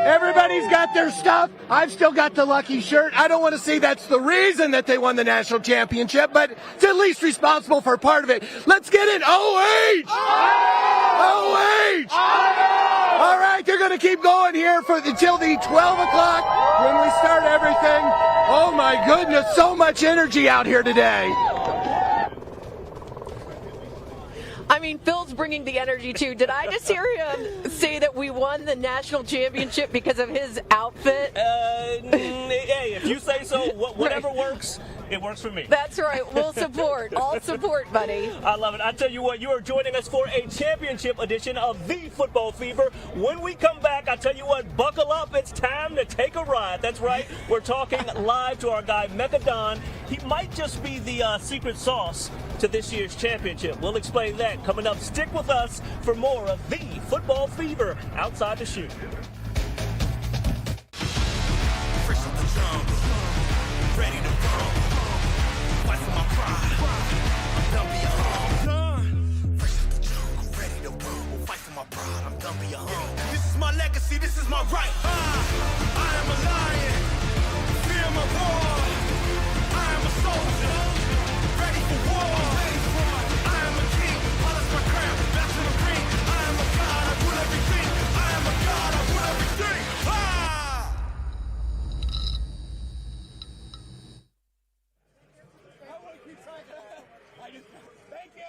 Everybody's got their stuff. I've still got the lucky shirt. I don't want to say that's the reason that they won the national championship, but it's at least responsible for part of it. Let's get it. OH! OH! All right, they're going to keep going here until the 12 o'clock when we start everything. Oh, my goodness, so much energy out here today. I mean, Phil's bringing the energy too. Did I just hear him say that we won the national championship because of his outfit? Hey, if you say so, whatever works, it works for me. That's right. We'll support. All support, buddy. I love it. I tell you what, you are joining us for a championship edition of The Football Fever. When we come back, I tell you what, buckle up. It's time to take a ride. That's right. We're talking live to our guy, Mecca Don, he might just be the secret sauce to this year's championship. We'll explain that coming up. Stick with us for more of the football fever outside the shoe. Ready to roll, fight for my pride. I'm done being home. Fresh out the jungle, ready to roll, fight for my pride. I'm done being home. This is my legacy, this is my right. I am a lion, fear my roar. I am a soldier, ready for war. I am a king, polish my crown, back to the ring. I am a god, I rule everything. I am a god, I rule everything. Thank you.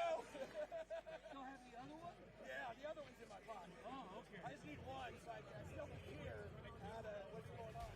Don't have the other one? Yeah, the other one's in my pocket. Oh, okay. I just need one, so I still can hear what's going on.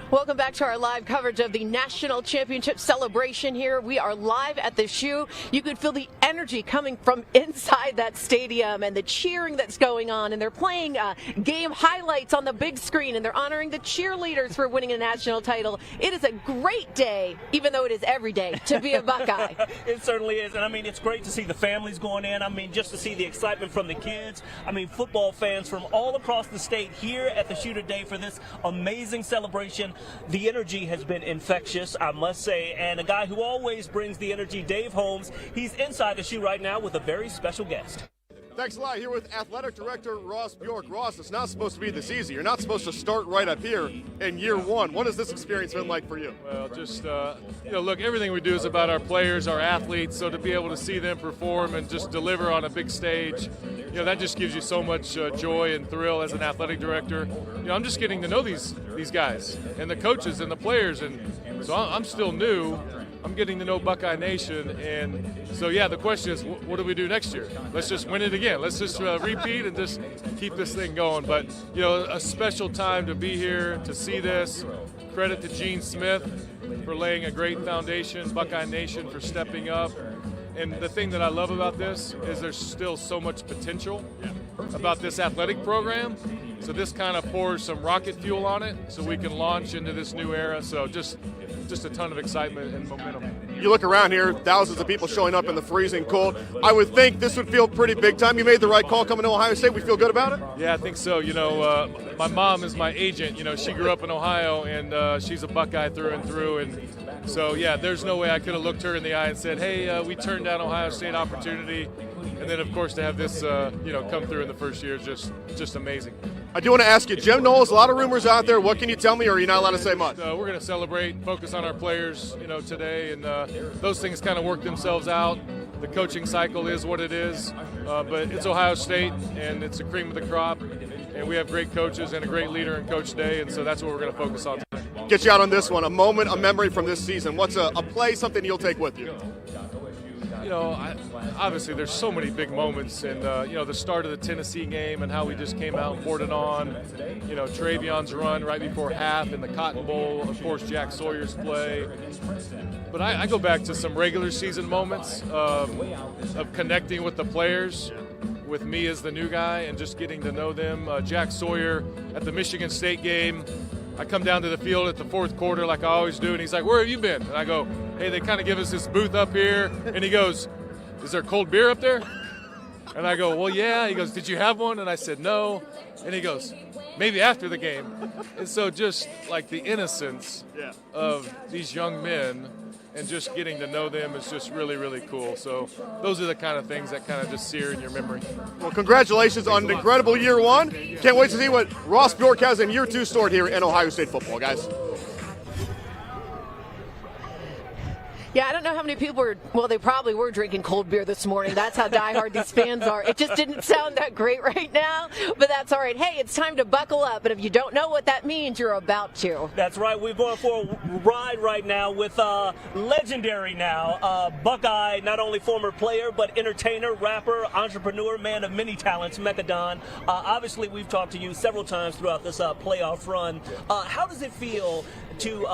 Welcome back to our live coverage of the National Championship celebration here. We are live at the shoe. You could feel the energy coming from inside that stadium and the cheering that's going on. And they're playing game highlights on the big screen, and they're honoring the cheerleaders for winning a national title. It is a great day, even though it is every day, to be a Buckeye. It certainly is. And I mean, it's great to see the families going in. I mean, just to see the excitement from the kids. I mean, football fans from all across the state here at the shoe today for this amazing celebration. The energy has been infectious, I must say, and a guy who always brings the energy, Dave Holmes, he's inside the shoe right now with a very special guest. Thanks a lot. Here with Athletic Director Ross Bjork. Ross, it's not supposed to be this easy. You're not supposed to start right up here in year one. What has this experience been like for you? Well, just, look, everything we do is about our players, our athletes, so to be able to see them perform and just deliver on a big stage, that just gives you so much joy and thrill as an athletic director. I'm just getting to know these guys and the coaches and the players, and so I'm still new. I'm getting to know Buckeye Nation, and so, the question is, what do we do next year? Let's just win it again. Let's just repeat and just keep this thing going. But, a special time to be here, to see this. Credit to Gene Smith for laying a great foundation, Buckeye Nation for stepping up. And the thing that I love about this is there's still so much potential about this athletic program. So this kind of pours some rocket fuel on it so we can launch into this new era. So just a ton of excitement and momentum. You look around here, thousands of people showing up in the freezing cold. I would think this would feel pretty big time. You made the right call coming to Ohio State. We feel good about it? Yeah, I think so. My mom is my agent. She grew up in Ohio, and she's a Buckeye through and through. And so, yeah, there's no way I could have looked her in the eye and said, hey, we turned down Ohio State opportunity. And then, of course, to have this, come through in the first year is just amazing. I do want to ask you, Jim Knowles, a lot of rumors out there. What can you tell me, or are you not allowed to say much? We're going to celebrate, focus on our players, today, and those things kind of work themselves out. The coaching cycle is what it is, but it's Ohio State, and it's the cream of the crop, and we have great coaches and a great leader in Coach Day, and so that's what we're going to focus on today. Get you out on this one, a moment, a memory from this season. What's a play, something you'll take with you? Obviously there's so many big moments, and the start of the Tennessee game and how we just came out and poured it on. Travion's run right before half in the Cotton Bowl. Of course, Jack Sawyer's play. But I go back to some regular season moments of connecting with the players, with me as the new guy, and just getting to know them. Jack Sawyer at the Michigan State game. I come down to the field at the fourth quarter like I always do, and he's like, where have you been? And I go, hey, they kind of give us this booth up here. And he goes, is there cold beer up there? And I go, well, yeah. He goes, did you have one? And I said, no. And he goes, maybe after the game. And so just like the innocence of these young men and just getting to know them is just really, really cool. So those are the kind of things that kind of just sear in your memory. Well, congratulations on an incredible year one. Can't wait to see what Ross Bjork has in year two stored here in Ohio State football, guys. Yeah, I don't know how many people they probably were drinking cold beer this morning. That's how diehard these fans are. It just didn't sound that great right now, but that's all right. Hey, it's time to buckle up, and if you don't know what that means, you're about to. That's right. We're going for a ride right now with legendary now Buckeye, not only former player, but entertainer, rapper, entrepreneur, man of many talents, Mechadon. Obviously, we've talked to you several times throughout this playoff run. How does it feel to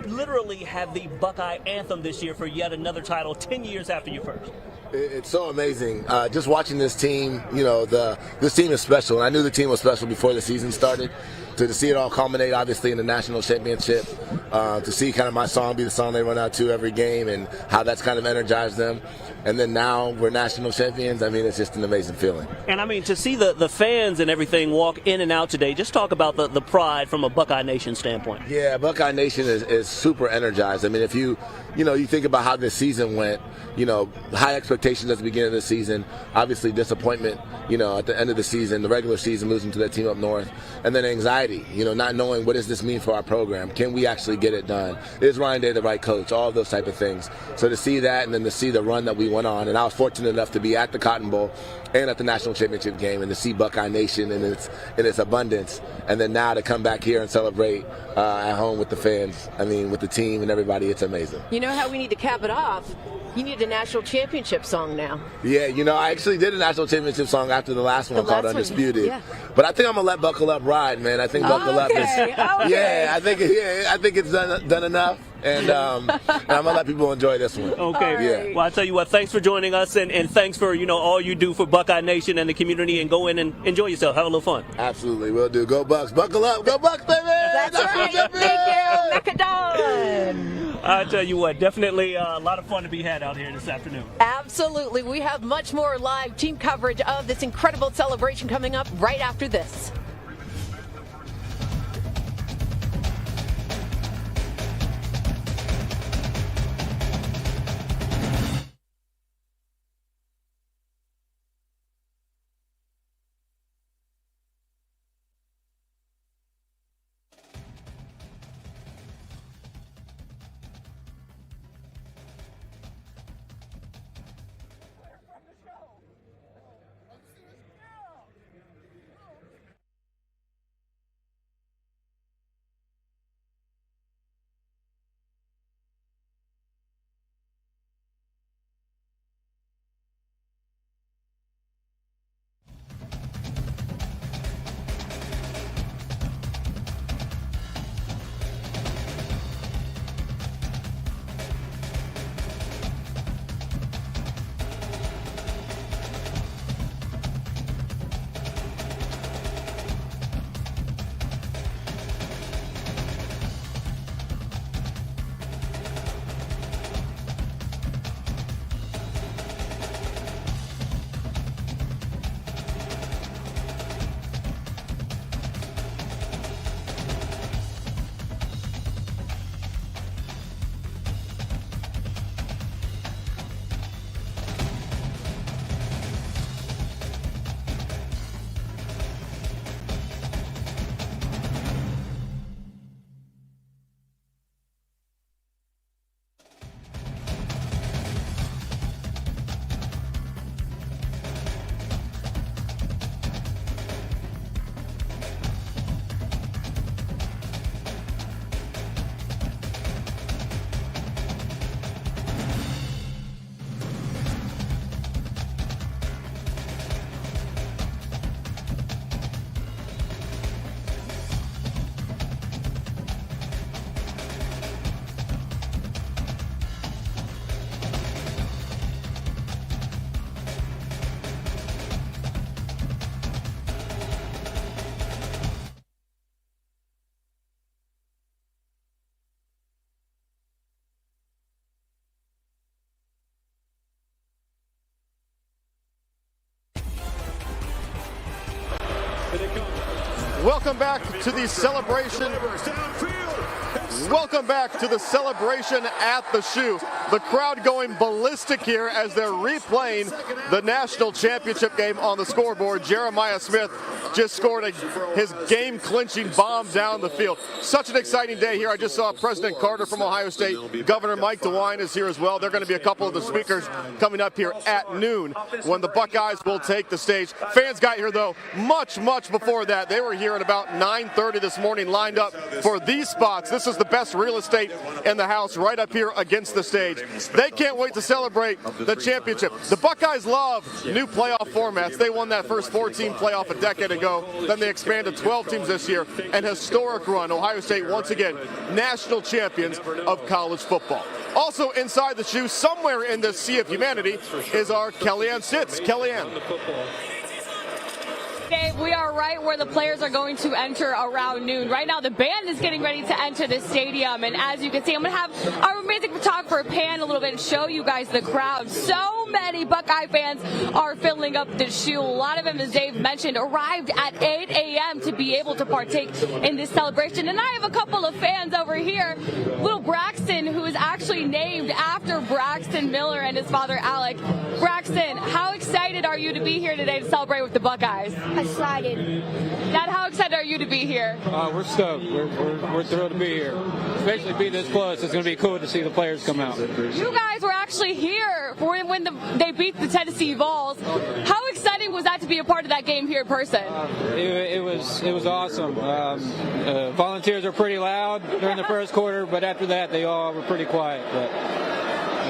literally have the Buckeye anthem this year for yet another title 10 years after you first? It's so amazing. Just watching this team, this team is special. And I knew the team was special before the season started. To see it all culminate, obviously, in the national championship, to see kind of my song be the song they run out to every game and how that's kind of energized them. And then now we're national champions. I mean, it's just an amazing feeling. And I mean, to see the fans and everything walk in and out today, just talk about the pride from a Buckeye Nation standpoint. Yeah, Buckeye Nation is super energized. I mean, if you think about how this season went, high expectations at the beginning of the season, obviously disappointment, at the end of the season, the regular season, losing to that team up north, and then anxiety, not knowing what does this mean for our program? Can we actually get it done? Is Ryan Day the right coach? All of those type of things. So to see that, and then to see the run that we went on, and I was fortunate enough to be at the Cotton Bowl and at the national championship game, and to see Buckeye Nation in its abundance, and then now to come back here and celebrate at home with the fans, with the team and everybody, it's amazing. You know how we need to cap it off? You need a national championship song now. Yeah, I actually did a national championship song after the last one called Undisputed. Yeah. But I think I'm gonna let Buckle Up ride, man. I think Buckle Up is. Okay. Yeah, I think it's done enough, and I'm gonna let people enjoy this one. Okay. Right. Yeah. Well, I tell you what, thanks for joining us, and thanks for all you do for Buckeye Nation and the community, and go in and enjoy yourself. Have a little fun. Absolutely, will do. Go Bucks, buckle up, go Bucks, baby. That's right. Thank you, Mechadon. I tell you what, definitely a lot of fun to be had out here this afternoon. Absolutely. We have much more live team coverage of this incredible celebration coming up right after this. Welcome back to the celebration. Welcome back to the celebration at the shoe. The crowd going ballistic here as they're replaying the national championship game on the scoreboard. Jeremiah Smith just scored his game-clinching bomb down the field. Such an exciting day here. I just saw President Carter from Ohio State. Governor Mike DeWine is here as well. There are going to be a couple of the speakers coming up here at noon when the Buckeyes will take the stage. Fans got here, though, much before that. They were here at about 9:30 this morning, lined up for these spots. This is the best real estate in the house right up here against the stage. They can't wait to celebrate the championship. The Buckeyes love new playoff formats. They won that first 4-team playoff a decade ago. Then they expanded 12 teams this year. An historic run. Ohio State, once again, national champions of college football. Also inside the shoe, somewhere in this sea of humanity, is our Kellyanne Sitz. Kellyanne. Dave, we are right where the players are going to enter around noon. Right now, the band is getting ready to enter the stadium, and as you can see, I'm going to have our amazing photographer pan a little bit and show you guys the crowd. So many Buckeye fans are filling up the shoe. A lot of them, as Dave mentioned, arrived at 8 a.m. to be able to partake in this celebration. And I have a couple of fans over here. Little Braxton, who is actually named after Braxton Miller and his father, Alec. Braxton, how excited are you to be here today to celebrate with the Buckeyes? Excited. Dad, how excited are you to be here? We're stoked. We're thrilled to be here. Especially be this close. It's going to be cool to see the players come out. You guys were actually here for when they beat the Tennessee Vols. How exciting was that to be a part of that game here in person? It was awesome. Volunteers are pretty loud during the first quarter, but after that they all were pretty quiet.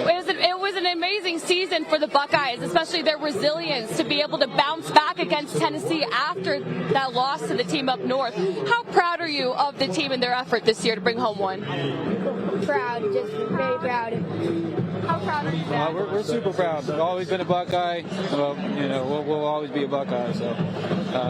It was an amazing season for the Buckeyes, especially their resilience to be able to bounce back against Tennessee after that loss to the team up north. How proud are you of the team and their effort this year to bring home one? Proud, just very proud. How proud are you, Dad? We're super proud. We've always been a Buckeye. Well, we'll always be a Buckeye. So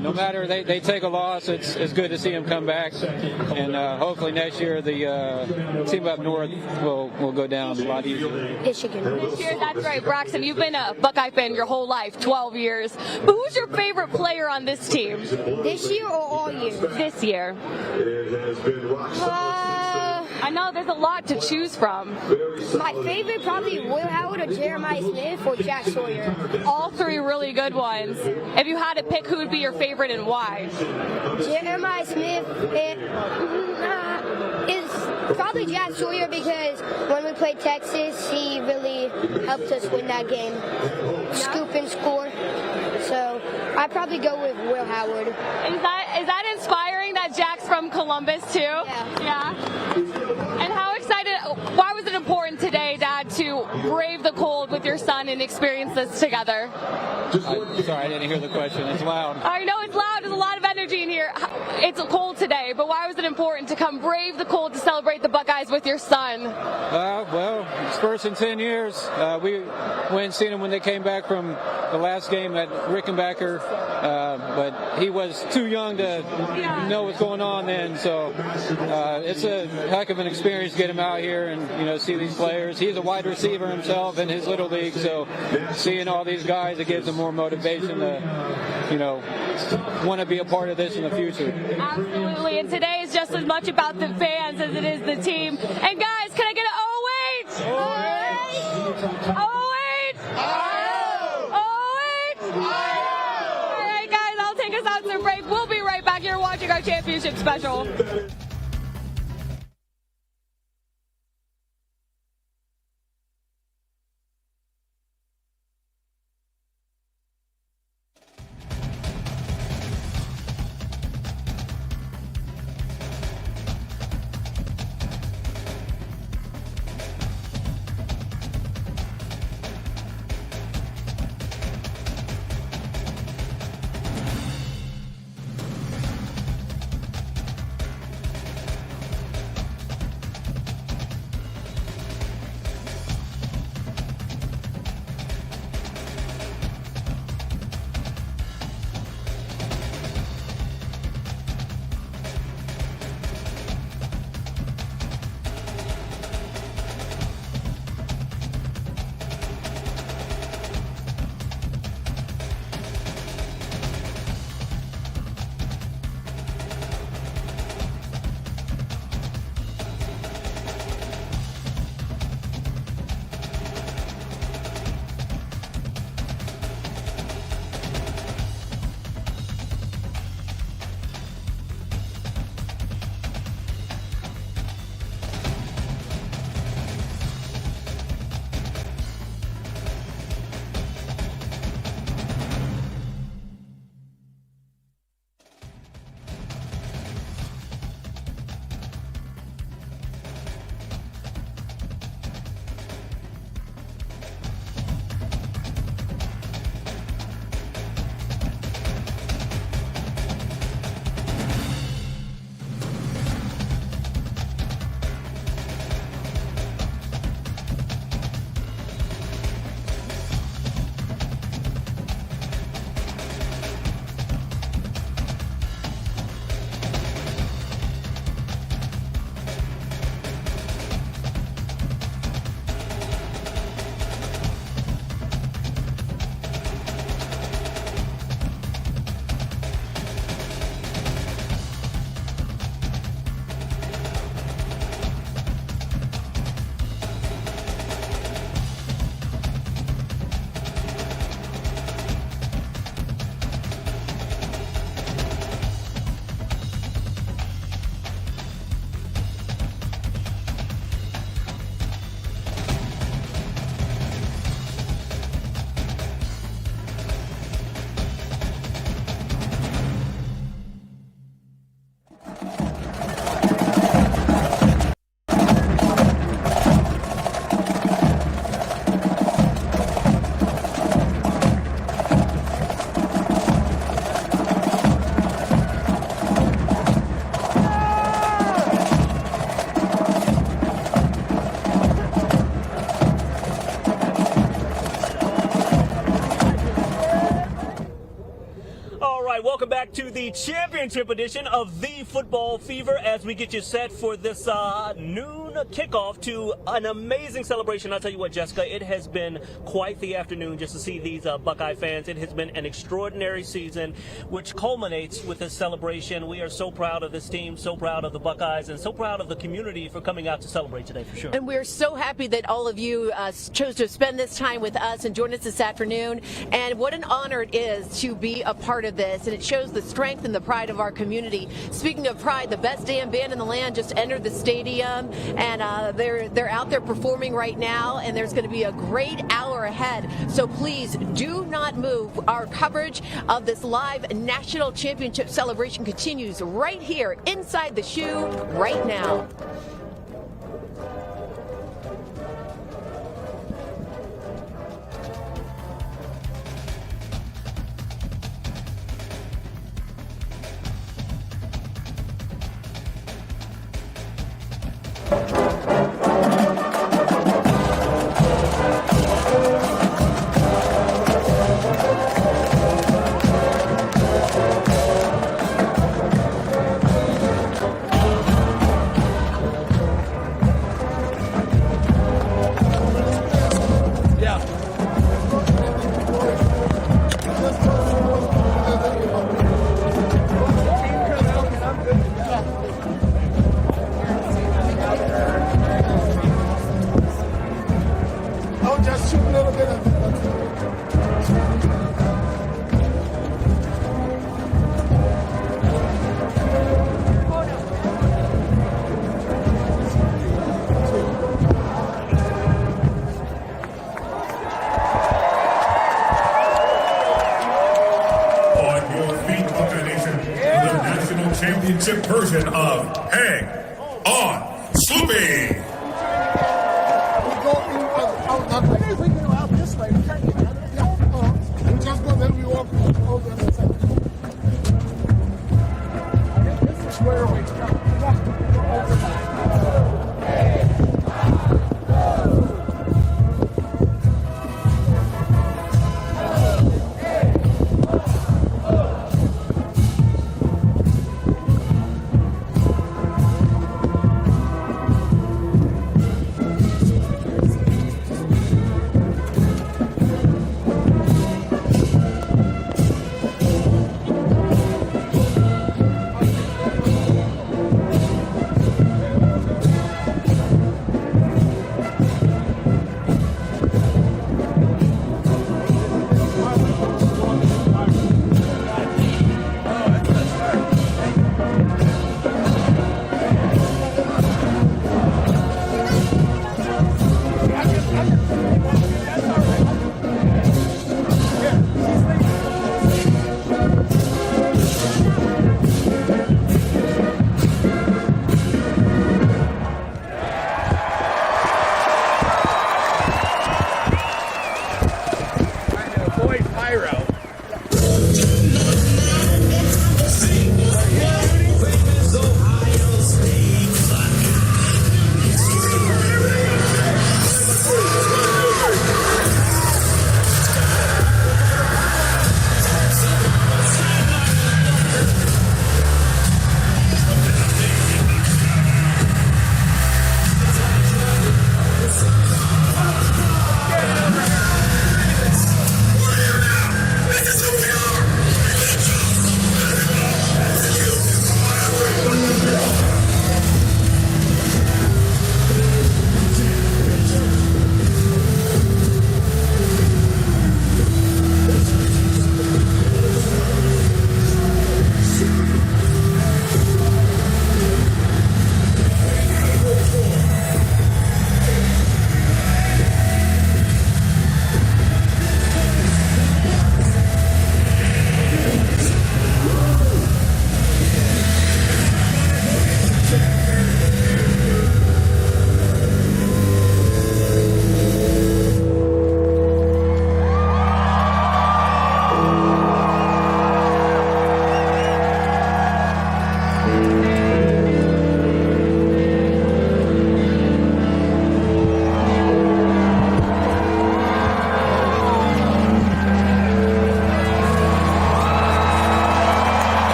no matter they take a loss, it's good to see them come back. And hopefully next year the team up north will go down a lot easier. Michigan. This year, that's right, Braxton. You've been a Buckeye fan your whole life, 12 years. But who's your favorite player on this team? This year or all year? This year. I know there's a lot to choose from. My favorite probably Will Howard or Jeremiah Smith or Jack Sawyer. All three really good ones. If you had to pick, who would be your favorite and why? Jeremiah Smith is probably Jack Sawyer because when we played Texas, he really helped us win that game. Scoop and score. So I'd probably go with Will Howard. Is that inspiring that Jack's from Columbus too? Yeah. And how excited, why was it important today, Dad, to brave the cold with your son and experience this together? Sorry, I didn't hear the question. It's loud. I know it's loud. There's a lot of energy in here. It's cold today, but why was it important to come brave the cold to celebrate the Buckeyes with your son? Well, it's first in 10 years. We went and seen them when they came back from the last game at Rickenbacker, but he was too young to know what's going on then. So it's a heck of an experience to get him out here and see these players. He's a wide receiver himself in his little league, so seeing all these guys, it gives him more motivation to want to be a part of this in the future. Absolutely, and today is just as much about the fans as it is the team. And guys, can I get an oh wait? Oh wait! All right, guys, I'll take us out to a break. We'll be right back here watching our championship special. welcome back to the championship edition of the Football Fever as we get you set for this noon kickoff to an amazing celebration. I'll tell you what, Jessica, it has been quite the afternoon just to see these Buckeye fans. It has been an extraordinary season, which culminates with this celebration. We are so proud of this team, so proud of the Buckeyes, and so proud of the community for coming out to celebrate today, for sure. And we're so happy that all of you chose to spend this time with us and join us this afternoon. And what an honor it is to be a part of this. And it shows the strength and the pride of our community. Speaking of pride, the best damn band in the land just entered the stadium, and they're out there performing right now. And there's going to be a great hour ahead. So please do not move. Our coverage of this live national championship celebration continues right here inside the shoe right now. Championship version of Hang On Sloopy. We can go out this way. We can't get out. We just go then we walk over the side. This is where we go.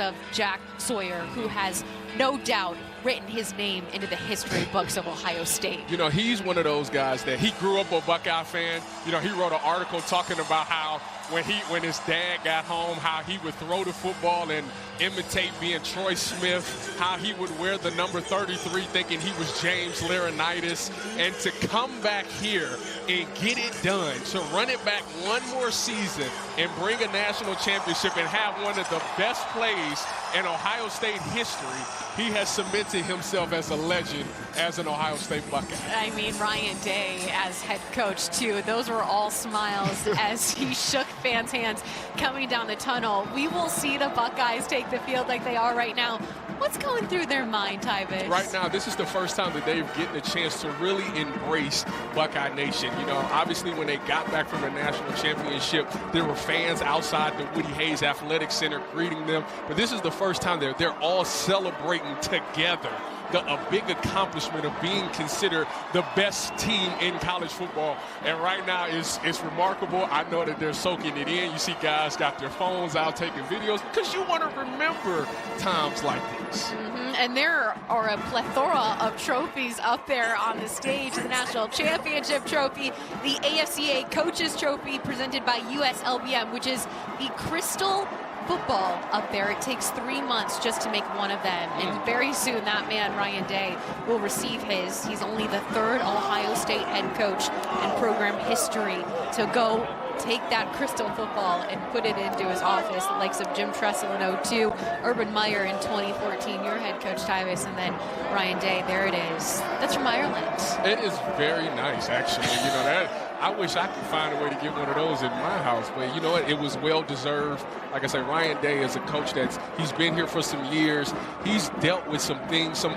of Jack Sawyer, who has no doubt written his name into the history books of Ohio State. You know, he's one of those guys that he grew up a Buckeye fan. You know, he wrote an article talking about how when his dad got home, how he would throw the football and imitate being Troy Smith, how he would wear the number 33 thinking he was James Laurinaitis, and to come back here and get it done, to run it back one more season and bring a national championship and have one of the best plays in Ohio State history. He has cemented himself as a legend as an Ohio State Buckeye. I mean, Ryan Day as head coach, too. Those were all smiles as he shook fans' hands coming down the tunnel. We will see the Buckeyes take the field like they are right now. What's going through their mind, Tyvis? Right now, this is the first time that they've getting a chance to really embrace Buckeye Nation. You know, obviously when they got back from the national championship, there were fans outside the Woody Hayes Athletic Center greeting them. But this is the first time they're all celebrating together a big accomplishment of being considered the best team in college football. And right now it's remarkable. I know that they're soaking it in. You see guys got their phones out taking videos because you want to remember times like this. And there are a plethora of trophies up there on the stage. The National Championship Trophy, the AFCA Coaches Trophy presented by USLBM, which is the crystal football up there. It takes 3 months just to make one of them. And very soon that man, Ryan Day, will receive his. He's only the third Ohio State head coach in program history to go take that crystal football and put it into his office. The likes of Jim Tressel in 2002, Urban Meyer in 2014, your head coach Tyvis, and then Ryan Day. There it is. That's from Ireland. It is very nice, actually. You know, that I wish I could find a way to get one of those in my house, but you know what? It was well deserved. Like I say, Ryan Day is a coach he's been here for some years. He's dealt with some things, some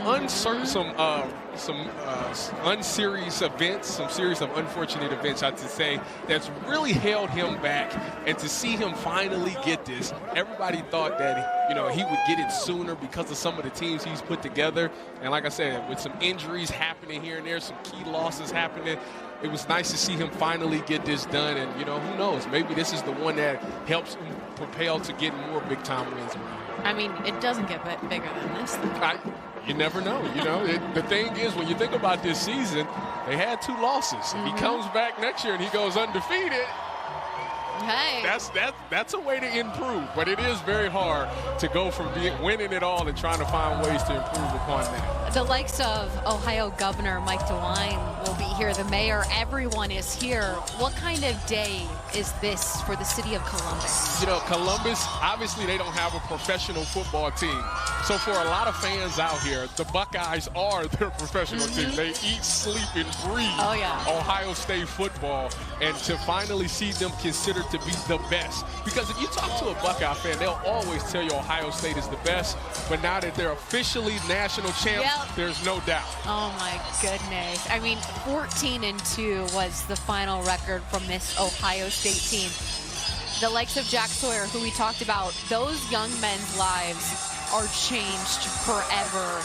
unserious events, some series of unfortunate events, I have to say, that's really held him back. And to see him finally get this, everybody thought that, you know, he would get it sooner because of some of the teams he's put together. And like I said, with some injuries happening here and there, some key losses happening, it was nice to see him finally get this done. And, you know, who knows? Maybe this is the one that helps him propel to get more big-time wins. I mean, it doesn't get bigger than this. You never know. You know, the thing is, when you think about this season, they had 2 losses. If he comes back next year and he goes undefeated, hey, that's a way to improve. But it is very hard to go from winning it all and trying to find ways to improve upon that. The likes of Ohio Governor Mike DeWine will be here. The mayor, everyone is here. What kind of day is this for the city of Columbus? You know, Columbus, obviously they don't have a professional football team. So for a lot of fans out here, the Buckeyes are their professional team. They eat, sleep, and breathe Ohio State football. And to finally see them considered to be the best. Because if you talk to a Buckeye fan, they'll always tell you Ohio State is the best. But now that they're officially national champs, there's no doubt. Oh, my goodness. I mean, 14-2 was the final record from this Ohio State team. The likes of Jack Sawyer, who we talked about, those young men's lives are changed forever.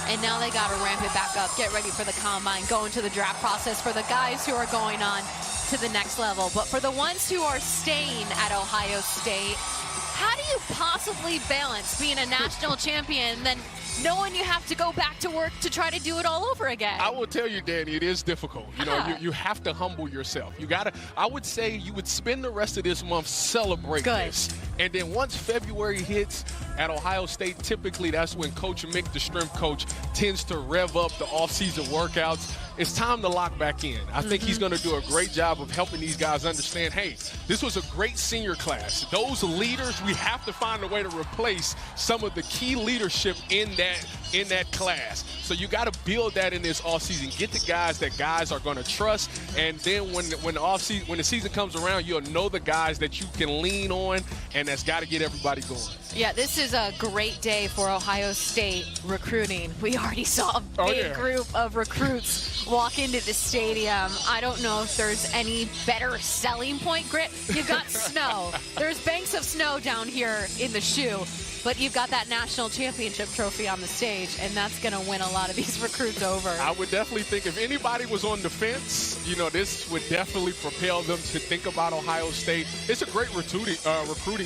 And now they got to ramp it back up, get ready for the combine, go into the draft process for the guys who are going on to the next level. But for the ones who are staying at Ohio State, how do you possibly balance being a national champion and then knowing you have to go back to work to try to do it all over again? I will tell you, Danny, it is difficult. You know, you have to humble yourself. You got to, I would say you would spend the rest of this month celebrating this. And then once February hits at Ohio State, typically that's when Coach Mick, the strength coach, tends to rev up the offseason workouts. It's time to lock back in. I think he's going to do a great job of helping these guys understand, hey, this was a great senior class. Those leaders, we have to find a way to replace some of the key leadership in that class. So you got to build that in this offseason. Get the guys that guys are going to trust, and then when the season comes around, you'll know the guys that you can lean on, and that's got to get everybody going. Yeah, this is a great day for Ohio State recruiting. We already saw a big group of recruits walk into the stadium. I don't know if there's any better selling point, Grit. You've got snow. There's banks of snow down here in the shoe. but you've got that national championship trophy on the stage, and that's going to win a lot of these recruits over. I would definitely think if anybody was on the fence, this would definitely propel them to think about Ohio State. It's a great recruiting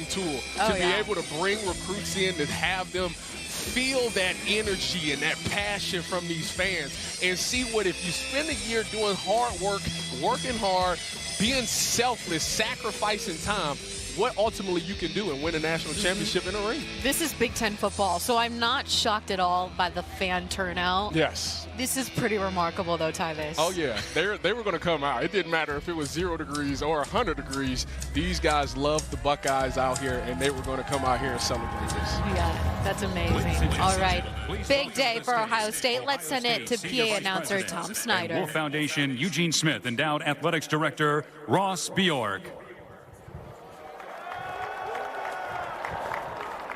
tool to be able to bring recruits in, to have them feel that energy and that passion from these fans, and see what if you spend a year doing hard work, working hard, being selfless, sacrificing time, what ultimately you can do and win a national championship in a ring. This is Big Ten football, so I'm not shocked at all by the fan turnout. Yes. This is pretty remarkable, though, Tyvis. Oh, yeah. They were going to come out. It didn't matter if it was 0 degrees or 100 degrees. These guys loved the Buckeyes out here, and they were going to come out here and celebrate this. Yeah, that's amazing. All right. Big day for Ohio State. Let's send it to PA announcer Tom Snyder. Wolf Foundation, Eugene Smith, endowed athletics director Ross Bjork.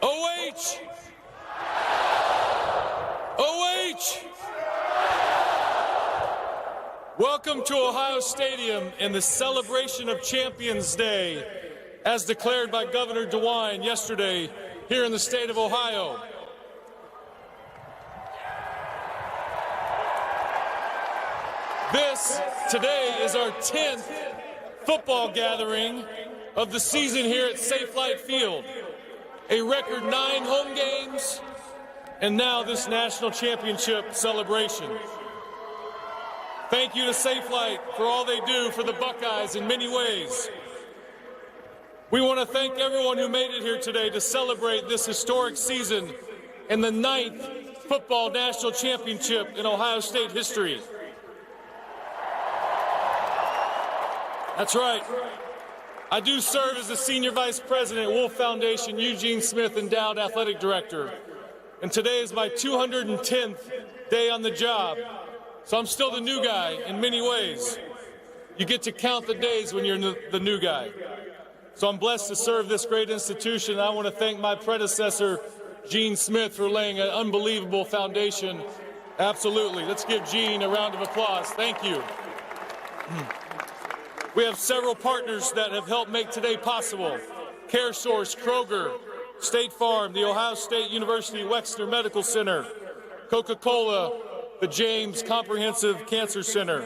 OH! OH! Welcome to Ohio Stadium and the celebration of Champions Day, as declared by Governor DeWine yesterday here in the state of Ohio. This today is our 10th football gathering of the season here at Safe Light Field. A record 9 home games, and now this national championship celebration. Thank you to Safe Light for all they do for the Buckeyes in many ways. We want to thank everyone who made it here today to celebrate this historic season and the 9th football national championship in Ohio State history. That's right. I do serve as the Senior Vice President, Wolf Foundation, Eugene Smith, Endowed Athletic Director. And today is my 210th day on the job. So I'm still the new guy in many ways. You get to count the days when you're the new guy. So I'm blessed to serve this great institution. I want to thank my predecessor, Gene Smith, for laying an unbelievable foundation. Absolutely. Let's give Gene a round of applause. Thank you. We have several partners that have helped make today possible. CareSource, Kroger, State Farm, the Ohio State University Wexner Medical Center, Coca-Cola, the James Comprehensive Cancer Center.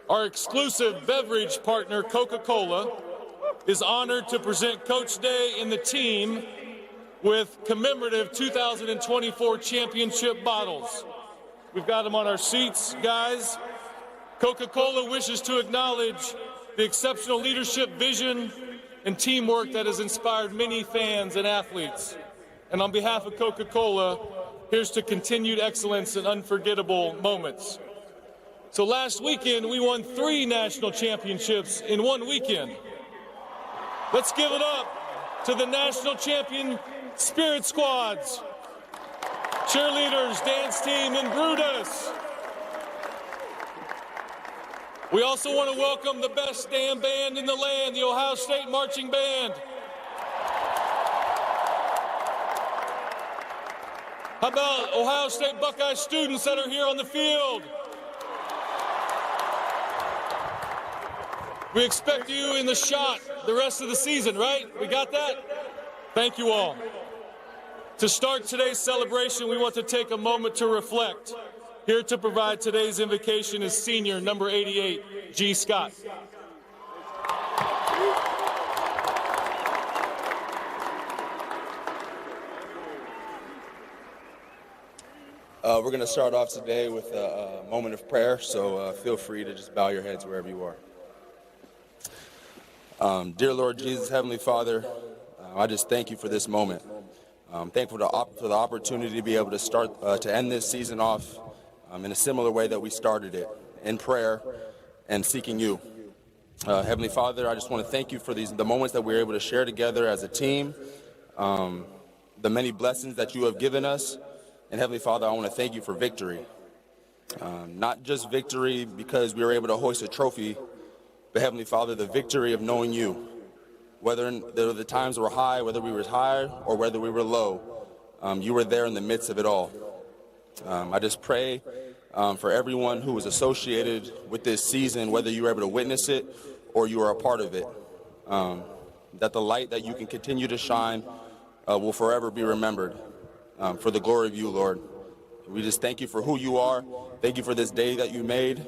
Our exclusive beverage partner, Coca-Cola, is honored to present Coach Day and the team with commemorative 2024 championship bottles. We've got them on our seats, guys. Coca-Cola wishes to acknowledge the exceptional leadership, vision, and teamwork that has inspired many fans and athletes. And on behalf of Coca-Cola, here's to continued excellence and unforgettable moments. So last weekend, we won 3 national championships in one weekend. Let's give it up to the national champion Spirit Squads, cheerleaders, dance team, and Brutus. We also want to welcome the best damn band in the land, the Ohio State Marching Band. How about Ohio State Buckeye students that are here on the field? We expect you in the shot the rest of the season, right? We got that? Thank you all. To start today's celebration, we want to take a moment to reflect. Here to provide today's invocation is senior number 88, G. Scott. We're going to start off today with a moment of prayer, so feel free to just bow your heads wherever you are. Dear Lord Jesus, Heavenly Father, I just thank you for this moment. I'm thankful for the opportunity to be able to end this season off in a similar way that we started it, in prayer and seeking you. Heavenly Father, I just want to thank you for the moments that we're able to share together as a team, the many blessings that you have given us. And Heavenly Father, I want to thank you for victory. Not just victory because we were able to hoist a trophy, but Heavenly Father, the victory of knowing you. Whether the times were high, whether we were high or whether we were low, you were there in the midst of it all. I just pray for everyone who was associated with this season, whether you were able to witness it or you were a part of it, that the light that you can continue to shine will forever be remembered for the glory of you, Lord. We just thank you for who you are. Thank you for this day that you made.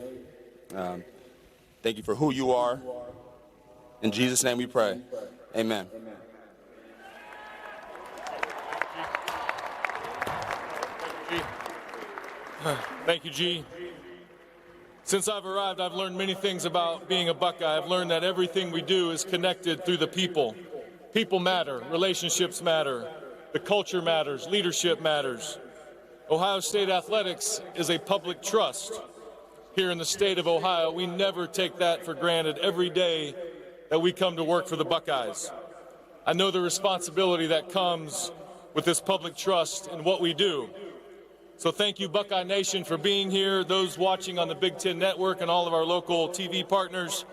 Thank you for who you are. In Jesus' name we pray. Amen. Thank you, G. Since I've arrived, I've learned many things about being a Buckeye. I've learned that everything we do is connected through the people. People matter, relationships matter, the culture matters, leadership matters. Ohio State athletics is a public trust here in the state of Ohio. We never take that for granted every day that we come to work for the Buckeyes. I know the responsibility that comes with this public trust in what we do. So thank you, Buckeye Nation, for being here, those watching on the Big Ten Network and all of our local TV partners,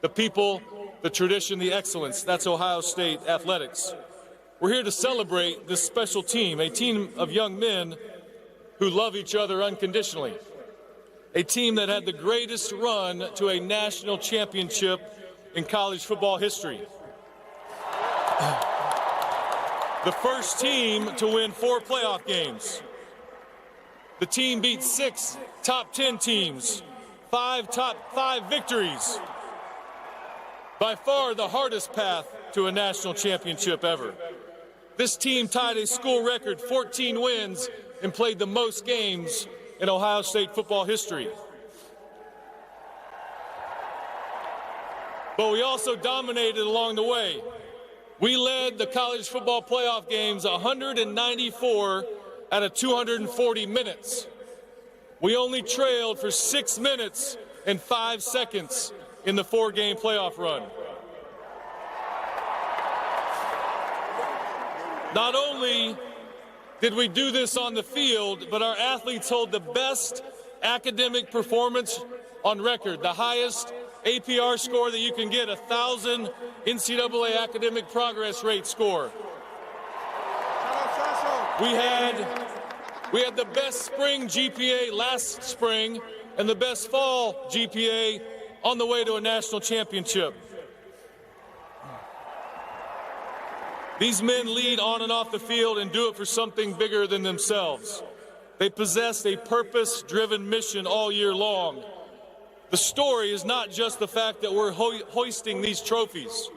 the people, the tradition, the excellence. That's Ohio State athletics. We're here to celebrate this special team, a team of young men who love each other unconditionally, a team that had the greatest run to a national championship in college football history. The first team to win 4 playoff games. The team beat 6 top 10 teams, 5 top 5 victories. By far the hardest path to a national championship ever. This team tied a school record 14 wins and played the most games in Ohio State football history. But we also dominated along the way. We led the college football playoff games 194 out of 240 minutes. We only trailed for 6 minutes and 5 seconds in the 4-game playoff run. Not only did we do this on the field, but our athletes hold the best academic performance on record, the highest APR score that you can get, 1,000 NCAA academic progress rate score. We had the best spring GPA last spring and the best fall GPA on the way to a national championship. These men lead on and off the field and do it for something bigger than themselves. They possess a purpose-driven mission all year long. The story is not just the fact that we're hoisting these trophies.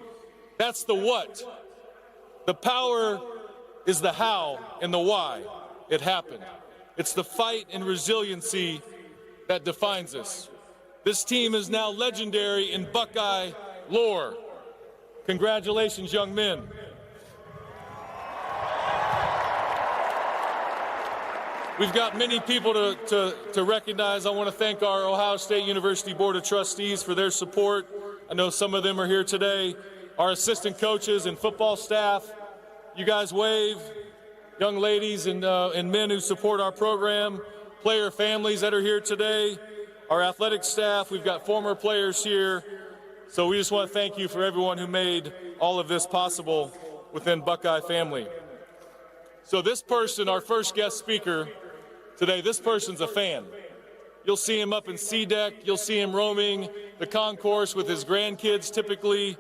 That's the what. The power is the how and the why it happened. It's the fight and resiliency that defines us. This team is now legendary in Buckeye lore. Congratulations, young men. We've got many people to recognize. I want to thank our Ohio State University Board of Trustees for their support. I know some of them are here today. Our assistant coaches and football staff. You guys wave. Young ladies and men who support our program. Player families that are here today. Our athletic staff. We've got former players here. So we just want to thank you for everyone who made all of this possible within Buckeye family. So this person, our first guest speaker today, this person's a fan. You'll see him up in C-Deck. You'll see him roaming the concourse with his grandkids typically.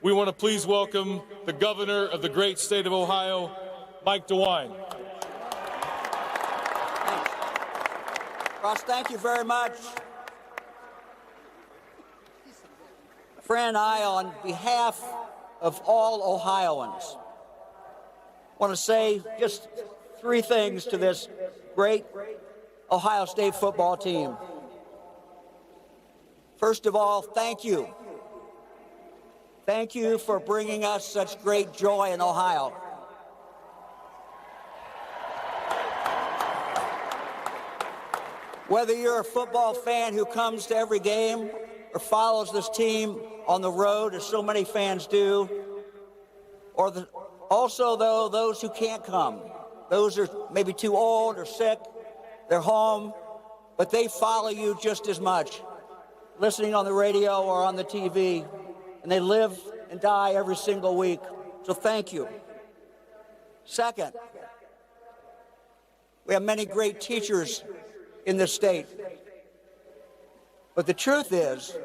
We want to please welcome the governor of the great state of Ohio, Mike DeWine. Ross, thank you very much. Fran and I, on behalf of all Ohioans, want to say just 3 things to this great Ohio State football team. First of all, thank you. Thank you for bringing us such great joy in Ohio. Whether you're a football fan who comes to every game or follows this team on the road, as so many fans do, or also, though, those who can't come. Those are maybe too old or sick. They're home, but they follow you just as much, listening on the radio or on the TV, and they live and die every single week. So thank you. Second, we have many great teachers in this state. But the truth is,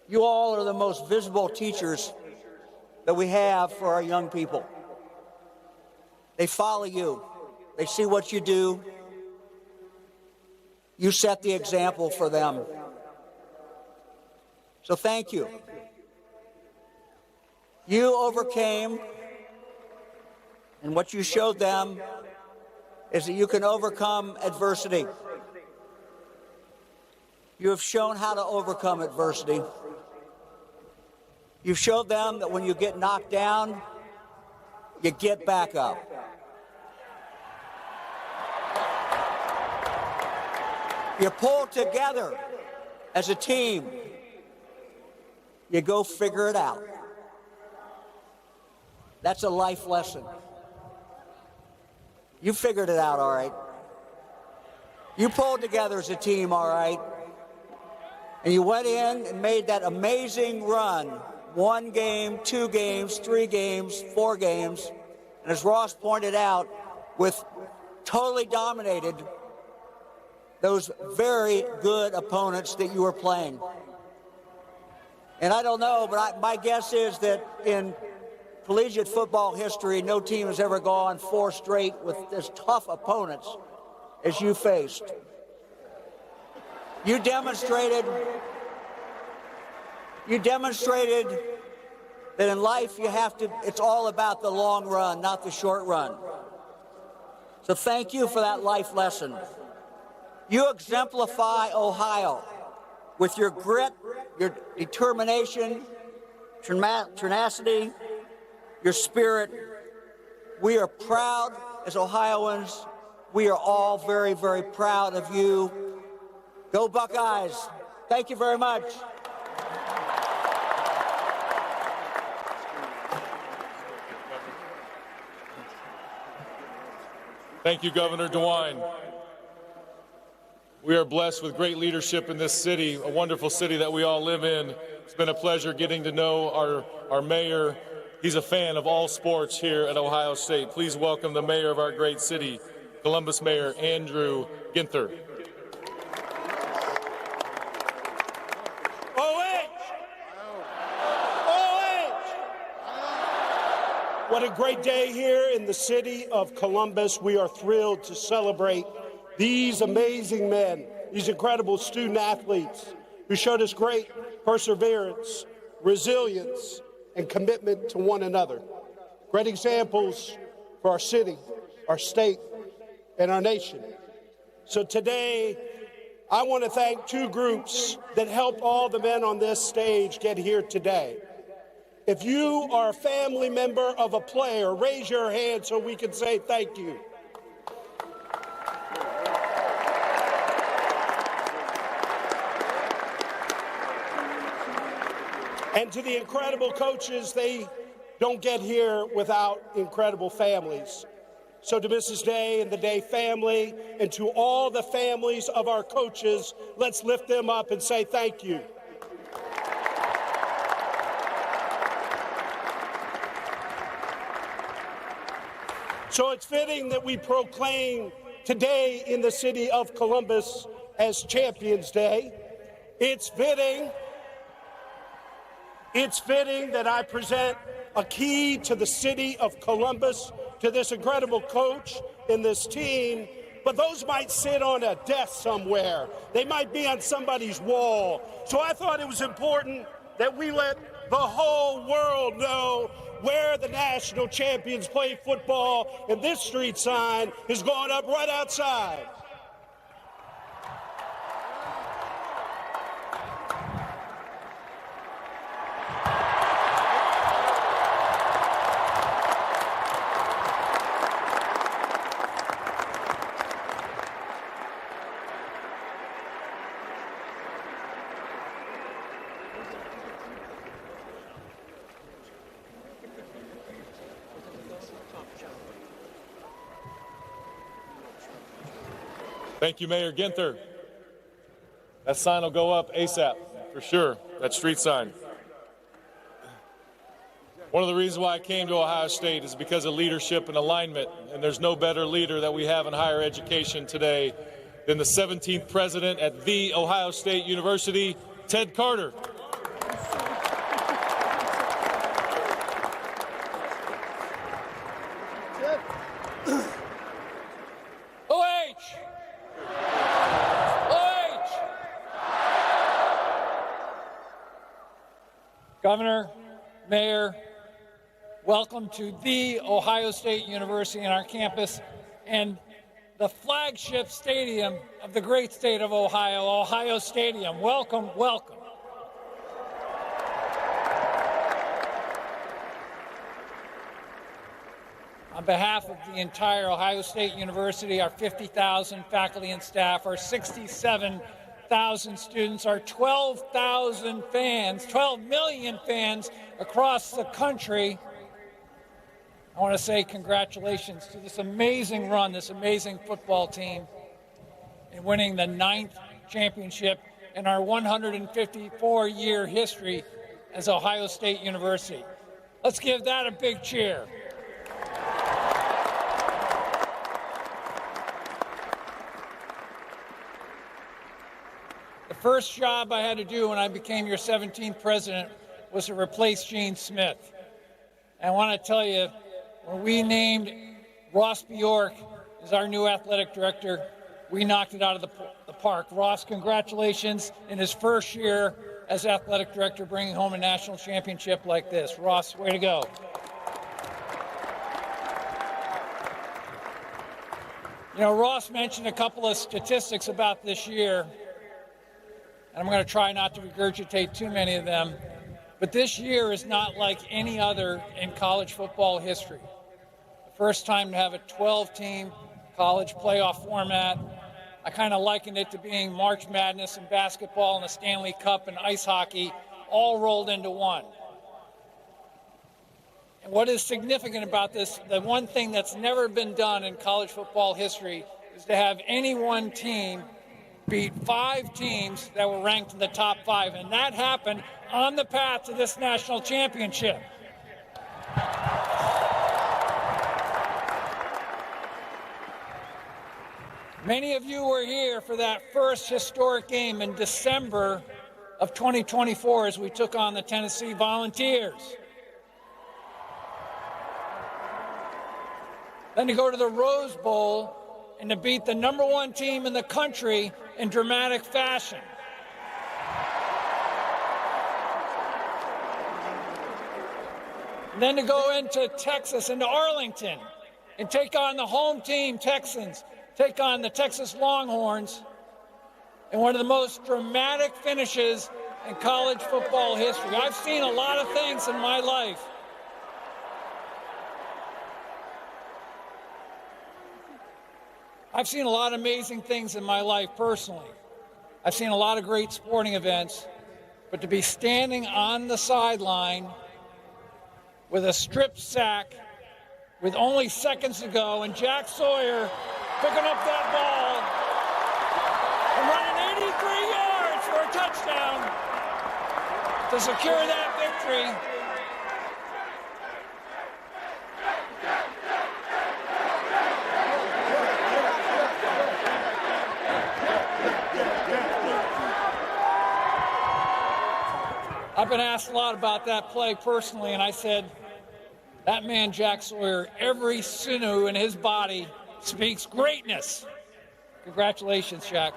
you all are the most visible teachers that we have for our young people. They follow you. They see what you do. You set the example for them. So thank you. You overcame, and what you showed them is that you can overcome adversity. You have shown how to overcome adversity. You've showed them that when you get knocked down, you get back up. You pull together as a team. You go figure it out. That's a life lesson. You figured it out, all right. You pulled together as a team, all right. And you went in and made that amazing run. 1 game, 2 games, 3 games, 4 games. And as Ross pointed out, with totally dominated those very good opponents that you were playing. And I don't know, but my guess is that in collegiate football history, no team has ever gone 4 straight with as tough opponents as you faced. You demonstrated that in life it's all about the long run, not the short run. So thank you for that life lesson. You exemplify Ohio with your grit, your determination, tenacity, your spirit. We are proud as Ohioans. We are all very, very proud of you. Go Buckeyes. Thank you very much. Thank you, Governor DeWine. We are blessed with great leadership in this city, a wonderful city that we all live in. It's been a pleasure getting to know our mayor. He's a fan of all sports here at Ohio State. Please welcome the mayor of our great city, Columbus Mayor Andrew Ginther. What a great day here in the city of Columbus. We are thrilled to celebrate these amazing men, these incredible student athletes who showed us great perseverance, resilience, and commitment to one another. Great examples for our city, our state, and our nation. So today, I want to thank 2 groups that helped all the men on this stage get here today. If you are a family member of a player, raise your hand so we can say thank you. And to the incredible coaches, they don't get here without incredible families. So to Mrs. Day and the Day family, and to all the families of our coaches, let's lift them up and say thank you. So it's fitting that we proclaim today in the city of Columbus as Champions Day. It's fitting that I present a key to the city of Columbus, to this incredible coach and this team, but those might sit on a desk somewhere. They might be on somebody's wall. So I thought it was important that we let the whole world know where the national champions play football, and this street sign is going up right outside. Thank you, Mayor Ginther. That sign will go up ASAP, for sure, that street sign. One of the reasons why I came to Ohio State is because of leadership and alignment, and there's no better leader that we have in higher education today than the 17th president at The Ohio State University, Ted Carter. Governor, Mayor, welcome to the Ohio State University and our campus and the flagship stadium of the great state of Ohio, Ohio Stadium. Welcome, welcome. On behalf of the entire Ohio State University, our 50,000 faculty and staff, our 67,000 students, our 12,000 fans, 12 million fans across the country, I want to say congratulations to this amazing run, this amazing football team in winning the 9th championship in our 154-year history as Ohio State University. Let's give that a big cheer. The first job I had to do when I became your 17th president was to replace Gene Smith. And I want to tell you, when we named Ross Bjork as our new athletic director, we knocked it out of the park. Ross, congratulations in his first year as athletic director, bringing home a national championship like this. Ross, way to go. You know, Ross mentioned a couple of statistics about this year, and I'm going to try not to regurgitate too many of them, but this year is not like any other in college football history. The first time to have a 12-team college playoff format. I kind of likened it to being March Madness in basketball and the Stanley Cup and ice hockey all rolled into one. And what is significant about this, the one thing that's never been done in college football history is to have any one team beat 5 teams that were ranked in the top 5, and that happened on the path to this national championship. Many of you were here for that first historic game in December of 2024 as we took on the Tennessee Volunteers. Then to go to the Rose Bowl and to beat the #1 team in the country in dramatic fashion. And then to go into Texas, into Arlington, and take on the home team, Texans, take on the Texas Longhorns in one of the most dramatic finishes in college football history. I've seen a lot of things in my life. I've seen a lot of amazing things in my life personally. I've seen a lot of great sporting events, but to be standing on the sideline with a strip sack with only seconds to go and Jack Sawyer picking up that ball and running 83 yards for a touchdown to secure that victory. I've been asked a lot about that play personally, and I said, that man, Jack Sawyer, every sinew in his body speaks greatness. Congratulations, Jack.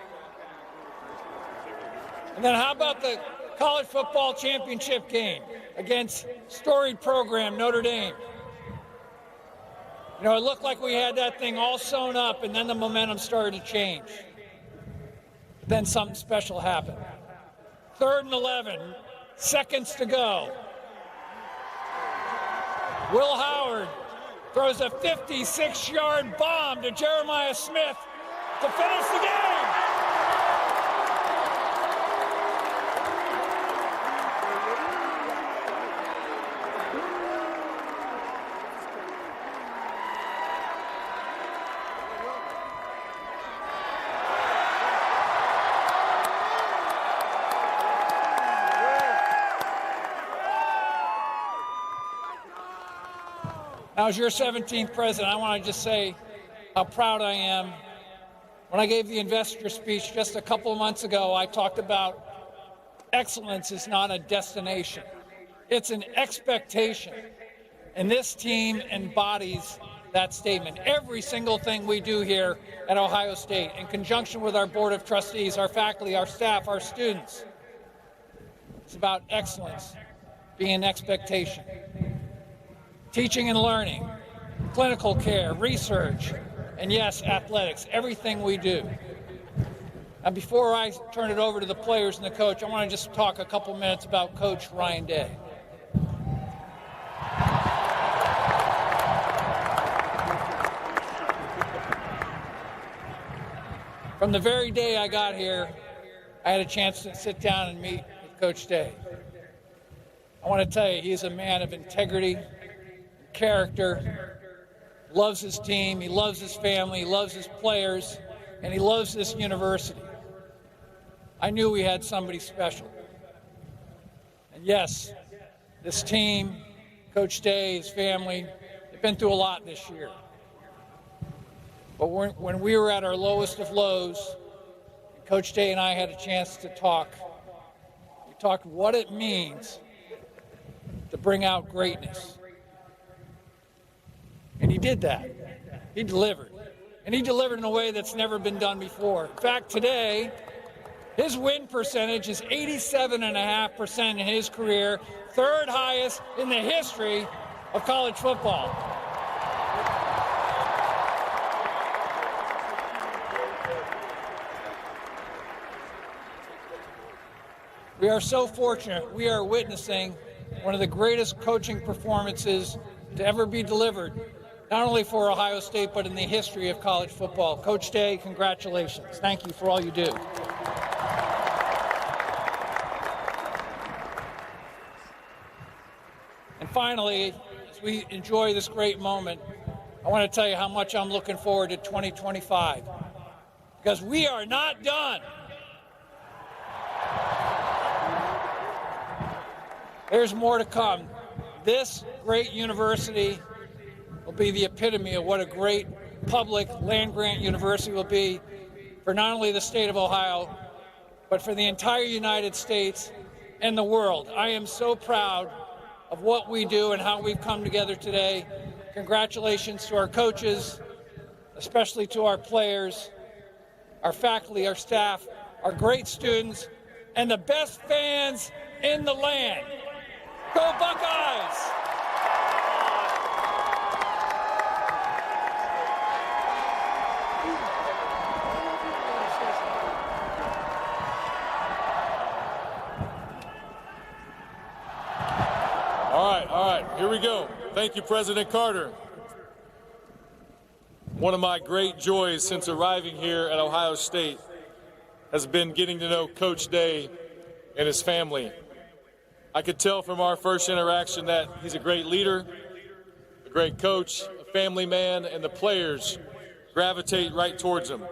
And then how about the college football championship game against storied program Notre Dame? You know, it looked like we had that thing all sewn up, and then the momentum started to change. But then something special happened. 3rd and 11. Seconds to go. Will Howard throws a 56-yard bomb to Jeremiah Smith to finish the game. Now, as your 17th president, I want to just say how proud I am. When I gave the investor speech just a couple of months ago, I talked about excellence is not a destination. It's an expectation. And this team embodies that statement. Every single thing we do here at Ohio State, in conjunction with our Board of Trustees, our faculty, our staff, our students, it's about excellence. being an expectation. Teaching and learning, clinical care, research, and yes, athletics, everything we do. And before I turn it over to the players and the coach, I want to just talk a couple minutes about Coach Ryan Day. From the very day I got here, I had a chance to sit down and meet with Coach Day. I want to tell you, he's a man of integrity, character, loves his team, he loves his family, he loves his players, and he loves this university. I knew we had somebody special. And yes, this team, Coach Day, his family, they've been through a lot this year. But when we were at our lowest of lows, Coach Day and I had a chance to talk. We talked what it means to bring out greatness. And he did that. He delivered. And he delivered in a way that's never been done before. In fact, today, his win percentage is 87.5% in his career, third highest in the history of college football. We are so fortunate. We are witnessing one of the greatest coaching performances to ever be delivered, not only for Ohio State, but in the history of college football. Coach Day, congratulations. Thank you for all you do. And finally, as we enjoy this great moment, I want to tell you how much I'm looking forward to 2025, because we are not done. There's more to come. This great university will be the epitome of what a great public land-grant university will be for not only the state of Ohio, but for the entire United States and the world. I am so proud of what we do and how we've come together today. Congratulations to our coaches, especially to our players, our faculty, our staff, our great students, and the best fans in the land. Go Buckeyes! All right, here we go. Thank you, President Carter. One of my great joys since arriving here at Ohio State has been getting to know Coach Day and his family. I could tell from our first interaction that he's a great leader, a great coach, a family man, and the players gravitate right towards him.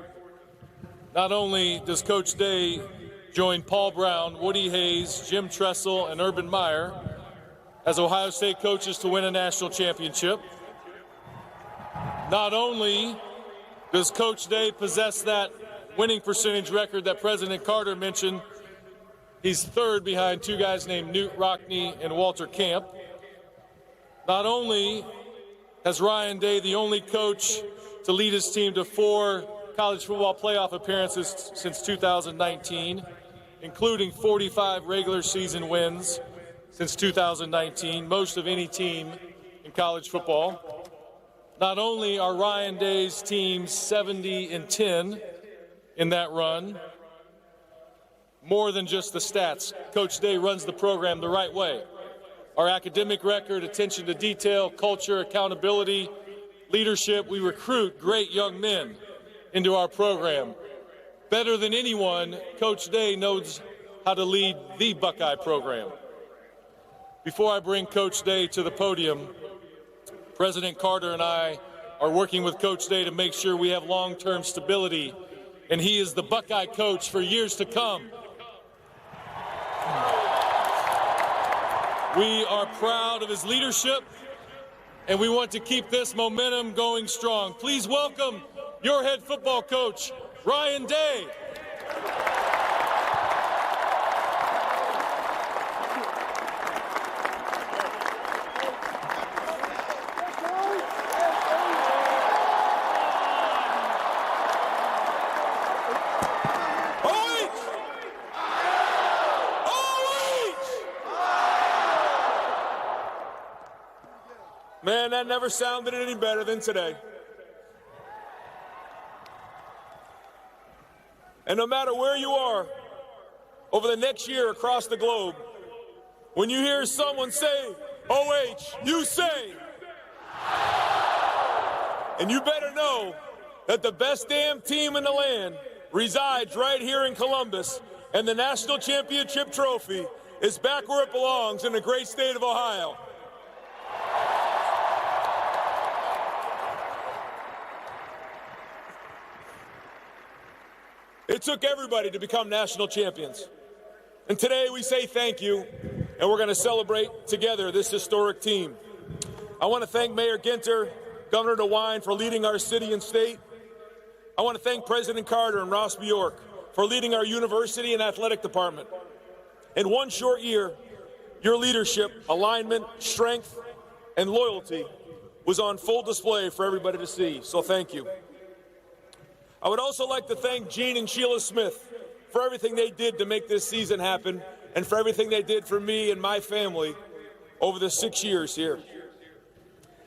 Not only does Coach Day join Paul Brown, Woody Hayes, Jim Tressel, and Urban Meyer as Ohio State coaches to win a national championship, not only does Coach Day possess that winning percentage record that President Carter mentioned, he's third behind two guys named Newt Rockne and Walter Camp. Not only has Ryan Day, the only coach to lead his team to 4 college football playoff appearances since 2019, including 45 regular season wins since 2019, most of any team in college football. Not only are Ryan Day's teams 70-10 in that run, more than just the stats, Coach Day runs the program the right way. Our academic record, attention to detail, culture, accountability, leadership, we recruit great young men into our program. Better than anyone, Coach Day knows how to lead the Buckeye program. Before I bring Coach Day to the podium, President Carter and I are working with Coach Day to make sure we have long-term stability, and he is the Buckeye coach for years to come. We are proud of his leadership, and we want to keep this momentum going strong. Please welcome your head football coach, Ryan Day. Man, that never sounded any better than today. And no matter where you are over the next year across the globe, when you hear someone say, OH, you say, and you better know that the best damn team in the land resides right here in Columbus, and the national championship trophy is back where it belongs in the great state of Ohio. It took everybody to become national champions. And today we say thank you, and we're going to celebrate together this historic team. I want to thank Mayor Ginter, Governor DeWine for leading our city and state. I want to thank President Carter and Ross Bjork for leading our university and athletic department. In one short year, your leadership, alignment, strength, and loyalty was on full display for everybody to see, so thank you. I would also like to thank Gene and Sheila Smith for everything they did to make this season happen and for everything they did for me and my family over the 6 years here.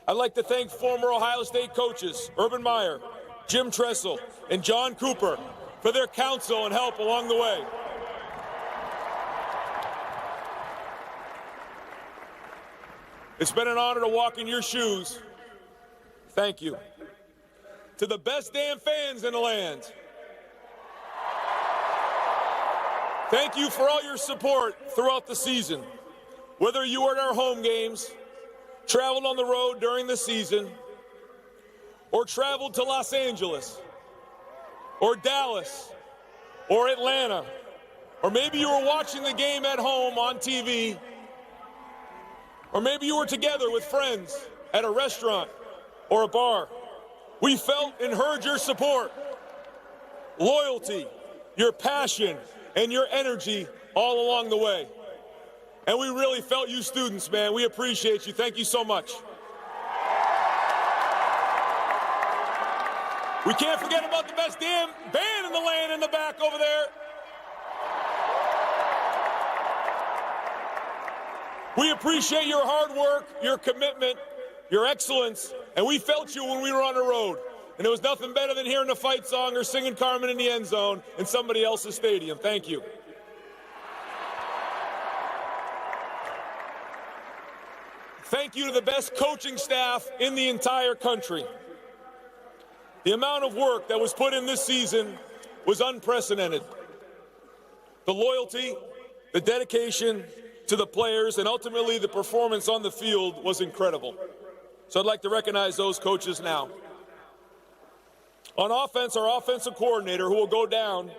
I'd like to thank former Ohio State coaches Urban Meyer, Jim Tressel, and John Cooper for their counsel and help along the way. It's been an honor to walk in your shoes. Thank you. To the best damn fans in the land, thank you for all your support throughout the season. Whether you were at our home games, traveled on the road during the season, or traveled to Los Angeles, or Dallas, or Atlanta, or maybe you were watching the game at home on TV, or maybe you were together with friends at a restaurant or a bar. We felt and heard your support, loyalty, your passion, and your energy all along the way. And we really felt you students, man. We appreciate you. Thank you so much. We can't forget about the best damn band in the land in the back over there. We appreciate your hard work, your commitment, your excellence, and we felt you when we were on the road. And there was nothing better than hearing a fight song or singing Carmen in the end zone in somebody else's stadium. Thank you. Thank you to the best coaching staff in the entire country. The amount of work that was put in this season was unprecedented. The loyalty, the dedication to the players, and ultimately the performance on the field was incredible. So I'd like to recognize those coaches now. On offense, our offensive coordinator, who will go down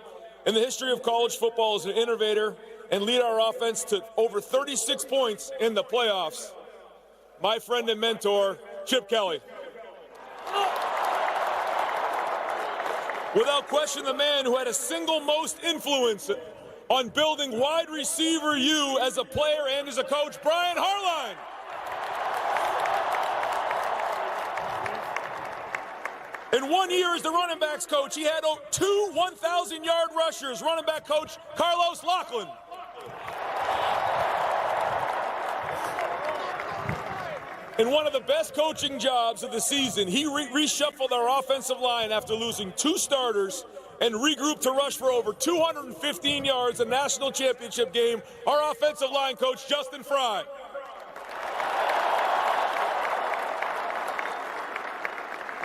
in the history of college football as an innovator and lead our offense to over 36 points in the playoffs, my friend and mentor, Chip Kelly. Without question, the man who had a single most influence on building wide receiver U as a player and as a coach, Brian Harline. In 1 year as the running backs coach, he had 2 1,000-yard rushers, running back coach Carlos Laughlin. In one of the best coaching jobs of the season, he reshuffled our offensive line after losing 2 starters and regrouped to rush for over 215 yards in the national championship game, our offensive line coach, Justin Fry.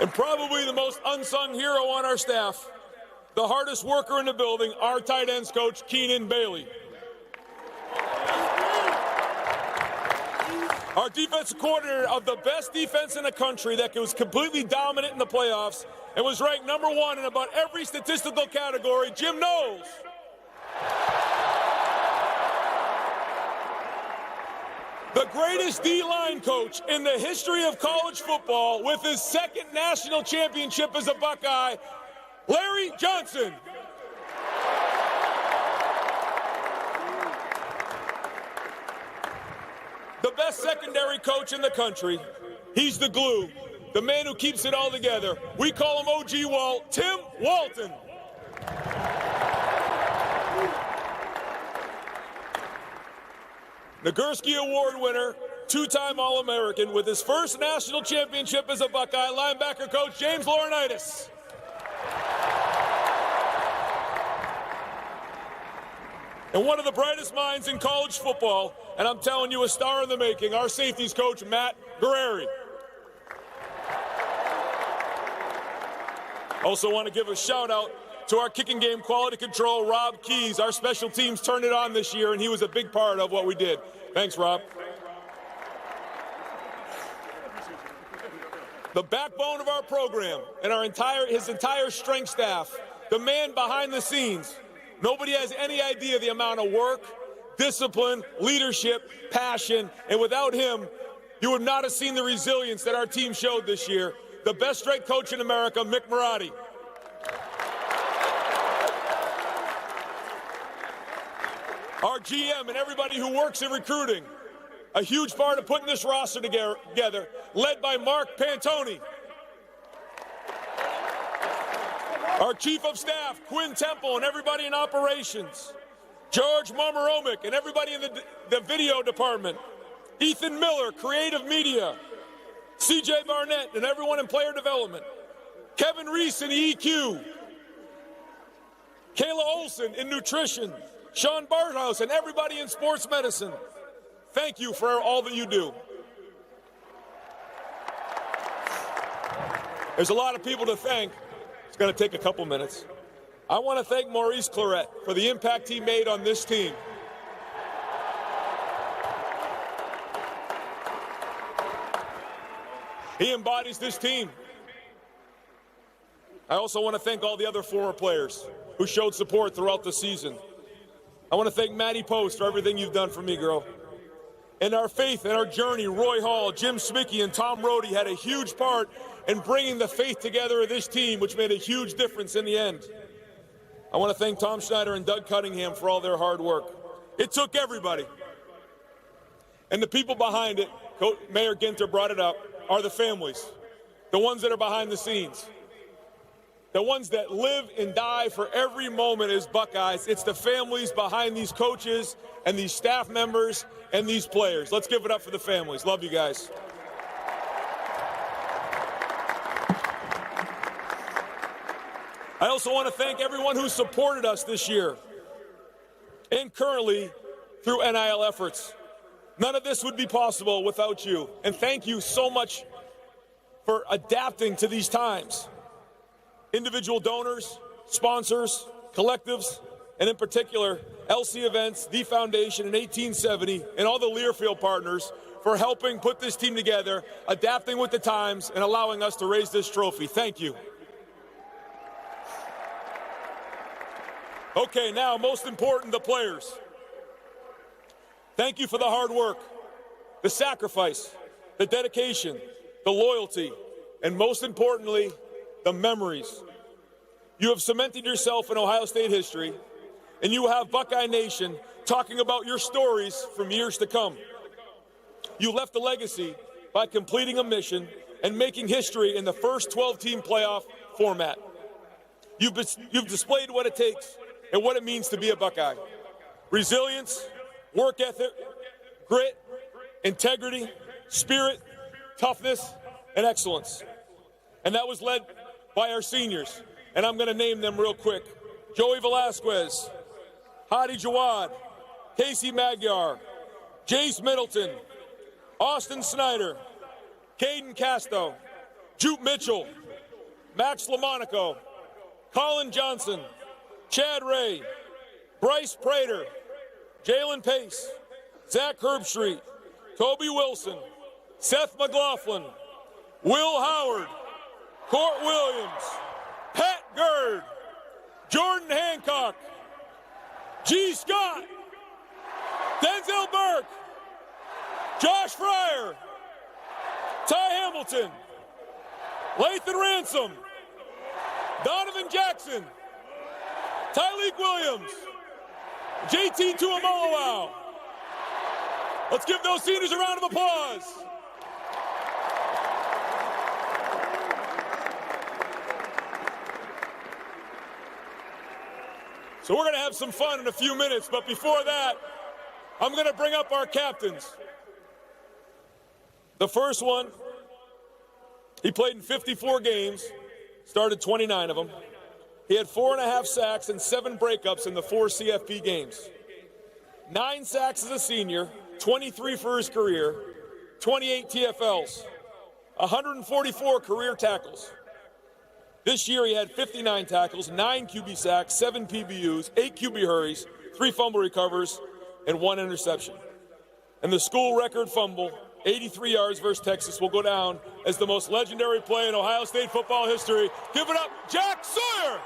And probably the most unsung hero on our staff, the hardest worker in the building, our tight ends coach, Keenan Bailey. Our defensive coordinator of the best defense in the country that was completely dominant in the playoffs and was ranked #1 in about every statistical category, Jim Knowles. The greatest D-line coach in the history of college football with his 2nd national championship as a Buckeye, Larry Johnson. The best secondary coach in the country. He's the glue, the man who keeps it all together. We call him OG Walt, Tim Walton. Nagurski Award winner, two-time All-American with his first national championship as a Buckeye, linebacker coach James Laurinaitis. And one of the brightest minds in college football, and I'm telling you, a star in the making, our safeties coach, Matt Guerrieri. Also want to give a shout out to our kicking game quality control, Rob Keys. Our special teams turned it on this year, and he was a big part of what we did. Thanks, Rob. The backbone of our program and his entire strength staff, the man behind the scenes. Nobody has any idea the amount of work, discipline, leadership, passion, and without him, you would not have seen the resilience that our team showed this year. The best strength coach in America, Mick Marotti. Our GM and everybody who works in recruiting, a huge part of putting this roster together, led by Mark Pantoni. Our Chief of Staff, Quinn Temple, and everybody in operations. George Marmaromic and everybody in the video department. Ethan Miller, creative media. CJ Barnett and everyone in player development. Kevin Reese in EQ. Kayla Olson in nutrition. Sean Barthouse and everybody in sports medicine. Thank you for all that you do. There's a lot of people to thank. It's going to take a couple minutes. I want to thank Maurice Claret for the impact he made on this team. He embodies this team. I also want to thank all the other former players who showed support throughout the season. I want to thank Maddie Post for everything you've done for me, girl. And our faith and our journey, Roy Hall, Jim Smickey, and Tom Rohde had a huge part in bringing the faith together of this team, which made a huge difference in the end. I want to thank Tom Schneider and Doug Cunningham for all their hard work. It took everybody. And the people behind it, Mayor Ginter brought it up, are the families, the ones that are behind the scenes, the ones that live and die for every moment as Buckeyes. It's the families behind these coaches and these staff members and these players. Let's give it up for the families. Love you guys. I also want to thank everyone who supported us this year and currently through NIL efforts. None of this would be possible without you. And thank you so much for adapting to these times. Individual donors, sponsors, collectives, and in particular, LC Events, The Foundation, and 1870, and all the Learfield partners for helping put this team together, adapting with the times, and allowing us to raise this trophy. Thank you. Okay, now, most important, the players. Thank you for the hard work, the sacrifice, the dedication, the loyalty, and most importantly, the memories. You have cemented yourself in Ohio State history, and you have Buckeye Nation talking about your stories from years to come. You left a legacy by completing a mission and making history in the first 12-team playoff format. You've displayed what it takes and what it means to be a Buckeye. Resilience, work ethic, grit, integrity, spirit, toughness, and excellence. And that was led by our seniors, and I'm going to name them real quick. Joey Velasquez, Hadi Jawad, Casey Magyar, Jace Middleton, Austin Snyder, Caden Casto, Jupe Mitchell, Max Lamonaco, Colin Johnson, Chad Ray, Bryce Prater, Jalen Pace, Zach Herbstreet, Toby Wilson, Seth McLaughlin, Will Howard, Court Williams, Pat Gerd, Jordan Hancock, G. Scott, Denzel Burke, Josh Fryer, Ty Hamilton, Lathan Ransom, Donovan Jackson, Tyleek Williams, JT Tuamoloau. Let's give those seniors a round of applause. So we're going to have some fun in a few minutes, but before that, I'm going to bring up our captains. The first one, he played in 54 games, started 29 of them. He had 4.5 sacks and 7 breakups in the 4 CFP games. 9 sacks as a senior, 23 for his career, 28 TFLs, 144 career tackles. This year he had 59 tackles, 9 QB sacks, 7 PBUs, 8 QB hurries, 3 fumble recovers, and 1 interception. And the school record fumble, 83 yards versus Texas, will go down as the most legendary play in Ohio State football history. Give it up, Jack Sawyer!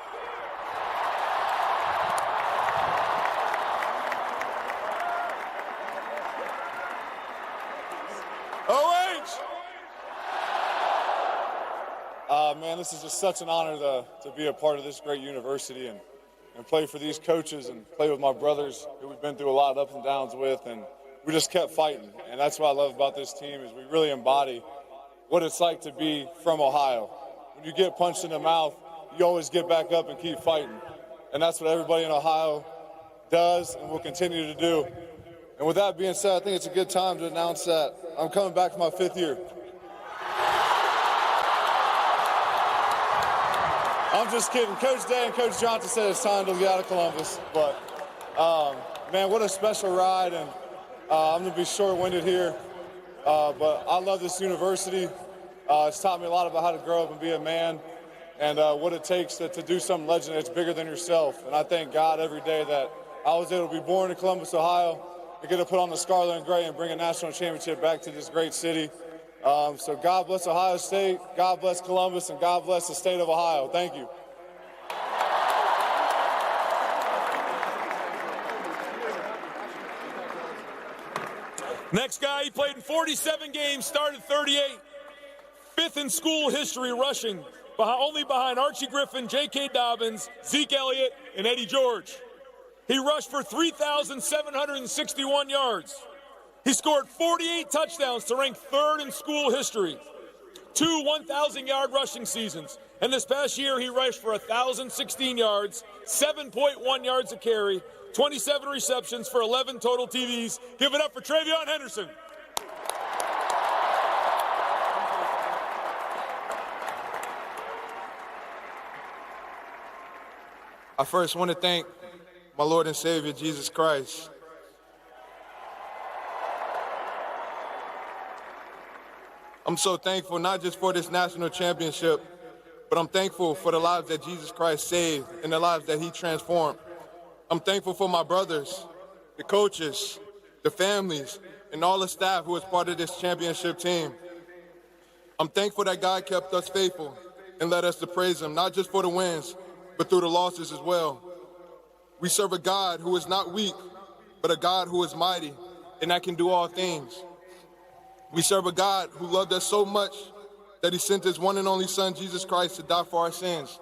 Man, this is just such an honor to be a part of this great university and play for these coaches and play with my brothers who we've been through a lot of ups and downs with, and we just kept fighting. And that's what I love about this team is we really embody what it's like to be from Ohio. When you get punched in the mouth, you always get back up and keep fighting. And that's what everybody in Ohio does and will continue to do. And with that being said, I think it's a good time to announce that I'm coming back for my 5th year. I'm just kidding. Coach Day and Coach Johnson said it's time to get out of Columbus. But, man, what a special ride. And I'm going to be short-winded here. But I love this university. It's taught me a lot about how to grow up and be a man and what it takes to do something legendary that's bigger than yourself. And I thank God every day that I was able to be born in Columbus, Ohio, and get to put on the scarlet and gray and bring a national championship back to this great city. So God bless Ohio State, God bless Columbus, and God bless the state of Ohio. Thank you. Next guy, he played in 47 games, started 38. 5th in school history rushing, only behind Archie Griffin, J.K. Dobbins, Zeke Elliott, and Eddie George. He rushed for 3,761 yards. He scored 48 touchdowns to rank 3rd in school history. 2 1,000-yard rushing seasons. And this past year, he rushed for 1,016 yards, 7.1 yards a carry, 27 receptions for 11 total TDs. Give it up for Travion Henderson. I first want to thank my Lord and Savior, Jesus Christ. I'm so thankful not just for this national championship, but I'm thankful for the lives that Jesus Christ saved and the lives that he transformed. I'm thankful for my brothers, the coaches, the families, and all the staff who was part of this championship team. I'm thankful that God kept us faithful and led us to praise him, not just for the wins, but through the losses as well. We serve a God who is not weak, but a God who is mighty and that can do all things. We serve a God who loved us so much that he sent his one and only son, Jesus Christ, to die for our sins,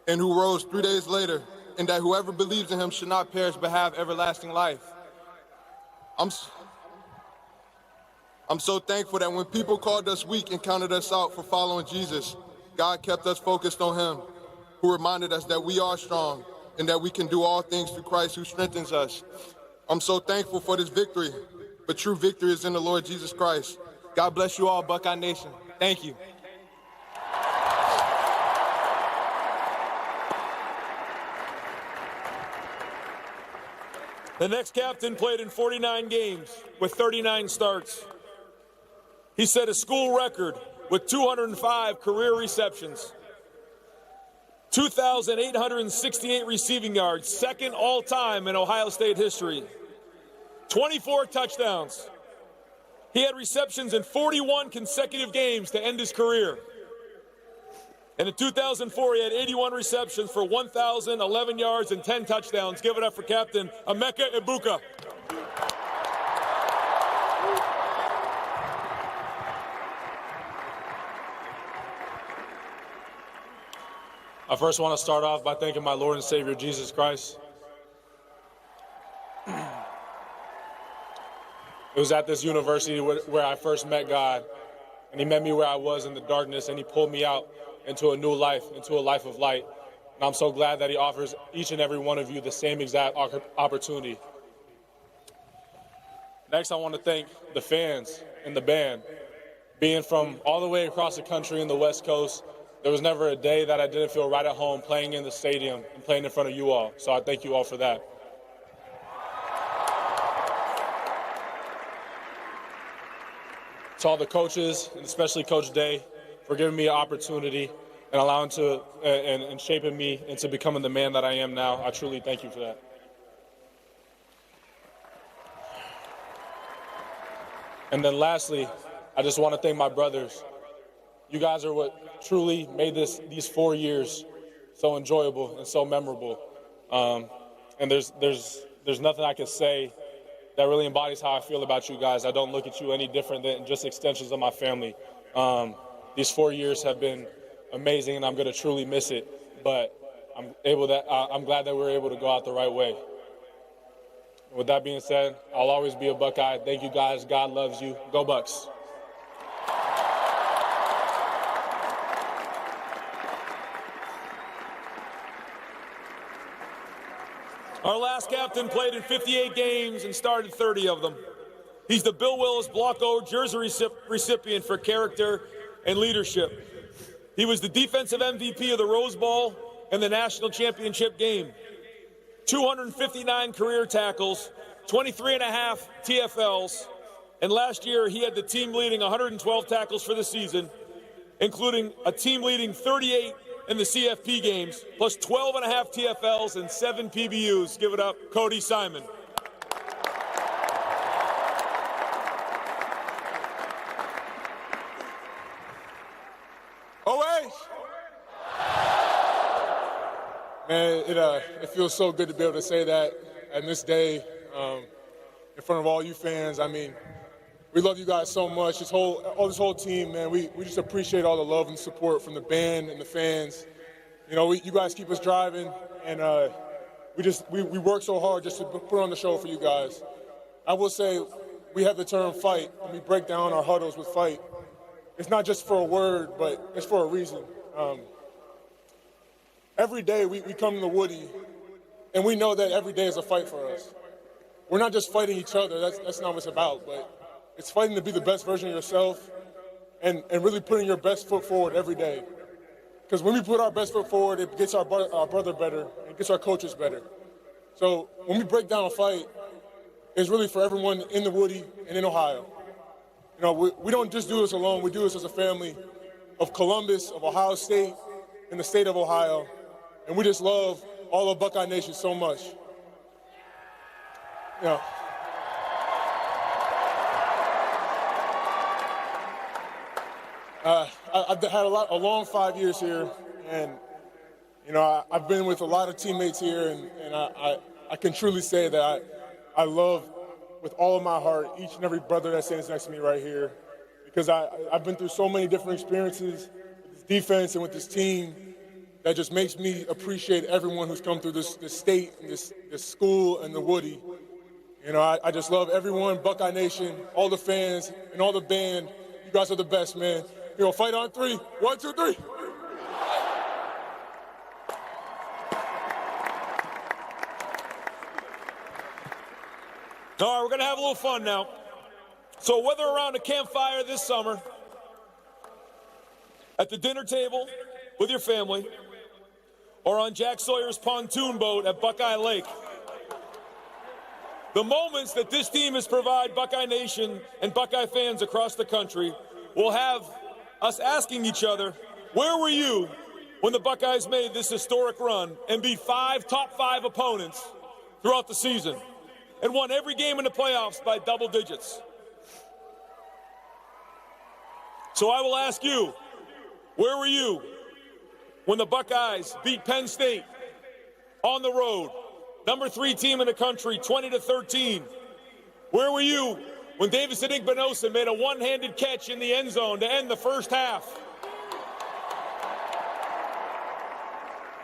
and who rose 3 days later, and that whoever believes in him should not perish but have everlasting life. I'm so thankful that when people called us weak and counted us out for following Jesus, God kept us focused on him, who reminded us that we are strong and that we can do all things through Christ who strengthens us. I'm so thankful for this victory, but true victory is in the Lord Jesus Christ. God bless you all, Buckeye Nation. Thank you. The next captain played in 49 games with 39 starts. He set a school record with 205 career receptions, 2,868 receiving yards, second all-time in Ohio State history, 24 touchdowns. He had receptions in 41 consecutive games to end his career. And in 2004, he had 81 receptions for 1,011 yards and 10 touchdowns. Give it up for Captain Emeka Ibuka. I first want to start off by thanking my Lord and Savior, Jesus Christ. It was at this university where I first met God, and he met me where I was in the darkness, and he pulled me out into a new life, into a life of light. And I'm so glad that he offers each and every one of you the same exact opportunity. Next, I want to thank the fans and the band. being from all the way across the country in the West Coast, there was never a day that I didn't feel right at home playing in the stadium and playing in front of you all. So I thank you all for that. To all the coaches, and especially Coach Day, for giving me an opportunity and allowing to and shaping me into becoming the man that I am now. I truly thank you for that. And then lastly, I just want to thank my brothers. You guys are what truly made these 4 years so enjoyable and so memorable. And there's nothing I can say that really embodies how I feel about you guys. I don't look at you any different than just extensions of my family. These 4 years have been amazing, and I'm going to truly miss it. But I'm glad that we were able to go out the right way. With that being said, I'll always be a Buckeye. Thank you guys. God loves you. Go Bucks. Our last captain played in 58 games and started 30 of them. He's the Bill Willis Block O jersey recipient for character and leadership. He was the defensive MVP of the Rose Bowl and the national championship game. 259 career tackles, 23.5 TFLs, and last year he had the team leading 112 tackles for the season, including a team leading 38 in the CFP games, plus 12.5 TFLs and 7 PBUs. Give it up, Cody Simon. Man, it feels so good to be able to say that on this day in front of all you fans. I mean, we love you guys so much. This whole team, man. We just appreciate all the love and support from the band and the fans. You know, you guys keep us driving, and we work so hard just to put on the show for you guys. I will say, we have the term fight, and we break down our huddles with fight. It's not just for a word, but it's for a reason. Every day we come to the Woody, and we know that every day is a fight for us. We're not just fighting each other. That's not what it's about, but it's fighting to be the best version of yourself and really putting your best foot forward every day. Because when we put our best foot forward, it gets our brother better, it gets our coaches better. So when we break down a fight, it's really for everyone in the Woody and in Ohio. You know, we don't just do this alone. We do this as a family of Columbus, of Ohio State, and the state of Ohio. And we just love all of Buckeye Nation so much. You know, I've had a long 5 years here, and you know I've been with a lot of teammates here, and I can truly say that I love with all of my heart each and every brother that stands next to me right here, because I've been through so many different experiences with this defense and with this team that just makes me appreciate everyone who's come through this state, and this school, and the Woody. You know, I just love everyone, Buckeye Nation, all the fans, and all the band. You guys are the best, man. You know, fight on 3. 1, 2, 3. All right, we're going to have a little fun now. So whether around a campfire this summer, at the dinner table with your family, or on Jack Sawyer's pontoon boat at Buckeye Lake, the moments that this team has provided Buckeye Nation and Buckeye fans across the country will have us asking each other, where were you when the Buckeyes made this historic run and beat 5 top 5 opponents throughout the season and won every game in the playoffs by double digits? So I will ask you, where were you when the Buckeyes beat Penn State on the road, number 3 team in the country, 20-13? Where were you when Davison Igbinosun made a one-handed catch in the end zone to end the first half?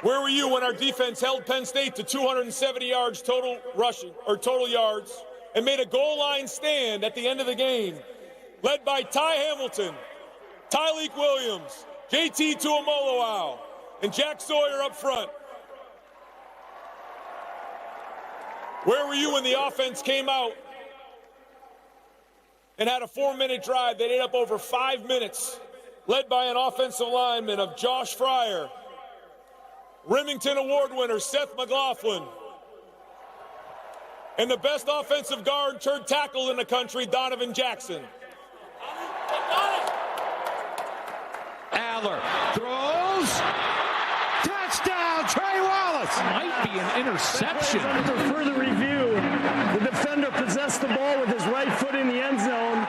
Where were you when our defense held Penn State to 270 yards total rushing, or total yards, and made a goal line stand at the end of the game, led by Ty Hamilton, Tyleek Williams, JT Tuimoloau, and Jack Sawyer up front? Where were you when the offense came out and had a 4-minute drive that ate up over 5 minutes, led by an offensive lineman of Josh Fryer, Remington Award winner Seth McLaughlin, and the best offensive guard turned tackle in the country, Donovan Jackson. Aller throws. Touchdown, Trey Wallace. Might be an interception. Under further review, the defender possessed the ball with his right foot in the end zone.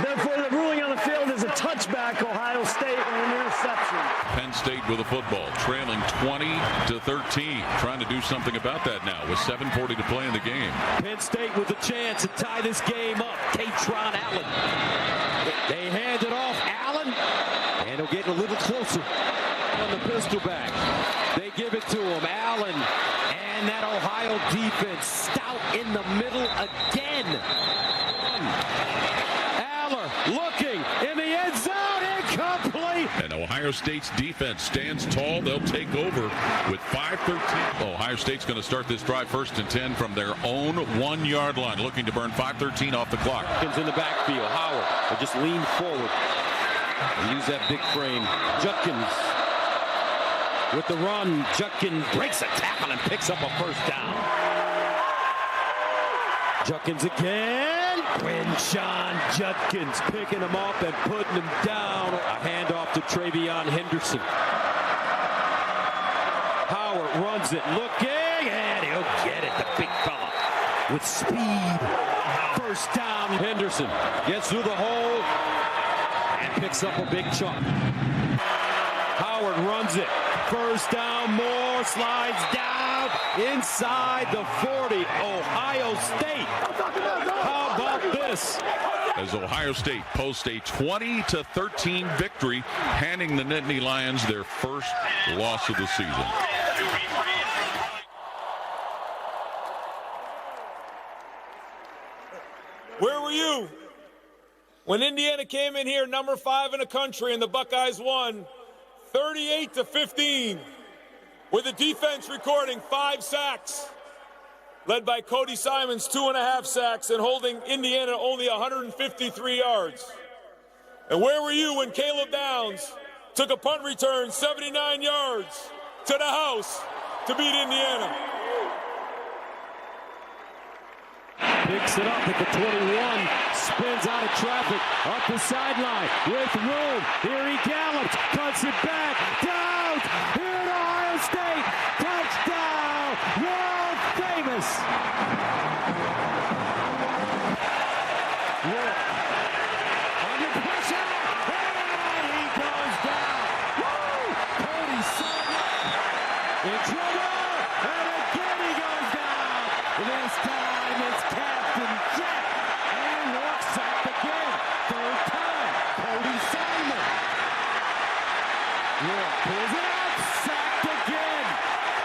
Therefore, the ruling on the field is a touchback, Ohio State, and an interception. Penn State with a football, trailing 20-13. Trying to do something about that now with 7:40 to play in the game. Penn State with a chance to tie this game up. Katron Allen. They hand it off. Allen. And he'll get a little closer on the pistol back. They give it to him. Allen. And that Ohio defense stout in the middle again. Aller looking in the end zone. Incomplete. And Ohio State's defense stands tall. They'll take over with 5:13. Ohio State's going to start this drive 1st and 10 from their own 1-yard line, looking to burn 5:13 off the clock. In the backfield. Howard will just lean forward and use that big frame. Judkins with the run. Judkins breaks a tackle and picks up a first down. Judkins again. Quinshon Judkins picking him up and putting him down. A handoff to Travion Henderson. Howard runs it, looking, and he'll get it. The big fella with speed. First down. Henderson gets through the hole and picks up a big chunk. Howard runs it. First down, Moore slides down inside the 40. Ohio State. How about this? As Ohio State posts a 20-13 victory, handing the Nittany Lions their first loss of the season. Where were you when Indiana came in here number 5 in the country and the Buckeyes won 38-15 with the defense recording 5 sacks, led by Cody Simons 2.5 sacks and holding Indiana only 153 yards? And where were you when Caleb Downs took a punt return 79 yards to the house to beat Indiana? Picks it up at the 21, spins out of traffic, up the sideline, with room, here he gallops, cuts it back, down, here at Ohio State, touchdown, world famous. Under pressure, and he goes down. Woo! Cody Simon in trouble, and again he goes down. This time it's Captain Jack, and walks sacked again. Third time, Cody Simon. York pulls it out, sacked again.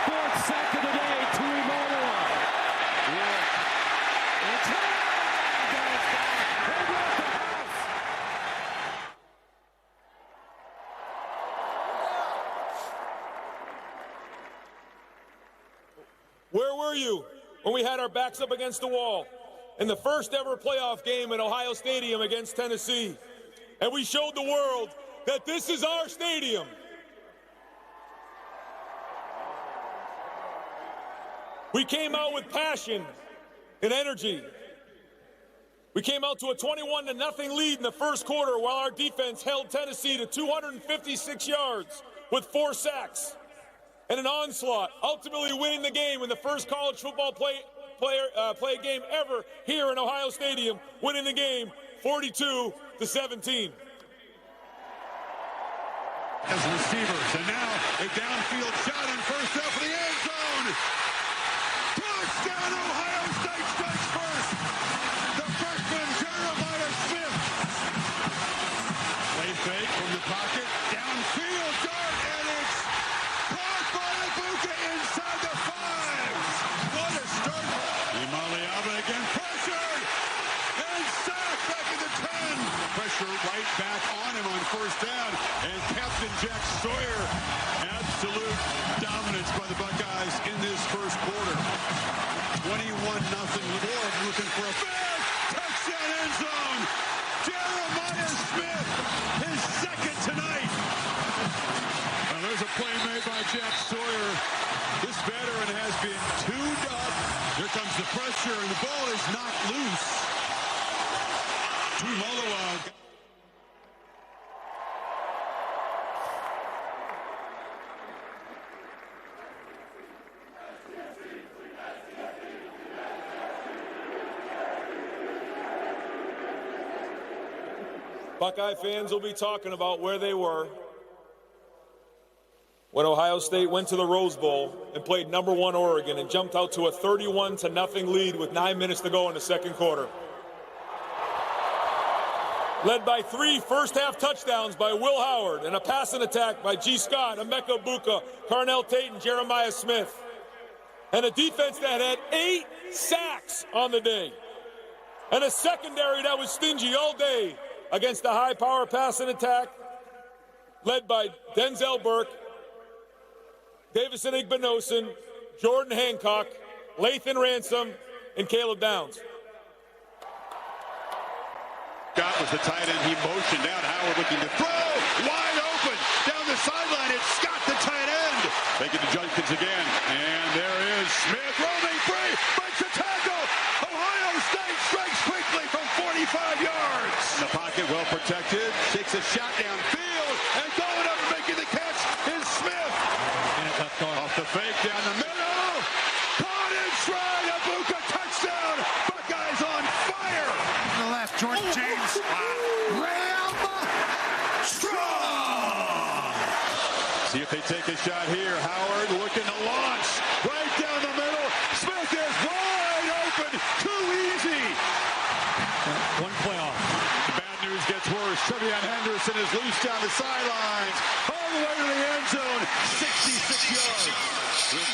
4th sack of the day, Tui Monoa. York, and goes down. They broke the house. Where were you when we had our backs up against the wall in the first ever playoff game in Ohio Stadium against Tennessee? And we showed the world that this is our stadium. We came out with passion and energy. We came out to a 21-0 lead in the first quarter while our defense held Tennessee to 256 yards with 4 sacks and an onslaught, ultimately winning the game in the first college football play game ever here in Ohio Stadium, winning the game 42-17. As receivers, and now a downfield shot in first up for the end zone. Touchdown, Ohio State strikes first. The freshman, Jeremiah Smith. Play fake from the pocket, downfield dart, and it's caught by Ibuka inside the 5. What a start. Imaliaba again, pressured, and sacked back at the 10. Pressure right back on him on first down, and Captain Jack Sawyer, absolute dominance by the Buckeyes in this first quarter. 21-0. Lord looking for a big touchdown end zone. Jack Sawyer. This veteran has been tuned up. Here comes the pressure, and the ball is knocked loose. Tuimoloau. Buckeye fans will be talking about where they were when Ohio State went to the Rose Bowl and played number 1 Oregon and jumped out to a 31-0 lead with 9 minutes to go in the second quarter. Led by 3 first-half touchdowns by Will Howard and a passing attack by G. Scott, Emeka Egbuka, Carnell Tate, and Jeremiah Smith. And a defense that had 8 sacks on the day. And a secondary that was stingy all day against the high-power passing attack led by Denzel Burke, Davison Igbinosun, Jordan Hancock, Lathan Ransom, and Caleb Downs. Scott was the tight end. He motioned out. Howard looking to throw. Wide open. Down the sideline. It's Scott, the tight end. Making the Junkins again. And there is Smith roaming free. Breaks the tackle. Ohio State strikes quickly from 45 yards. In the pocket, well protected. Takes a shot downfield. And going up and making the catch is Smith. Off the fake down the middle. Caught in stride. Egbuka touchdown. Buckeyes on fire. To the left, Jordan James. Ram strong. See if they take a shot here. Howard looking to launch. Right down the middle. Smith is wide open. Too easy. One play off. The bad news gets worse. Trevion Henderson is loose down the sidelines. All the way to the end zone. 66 yards.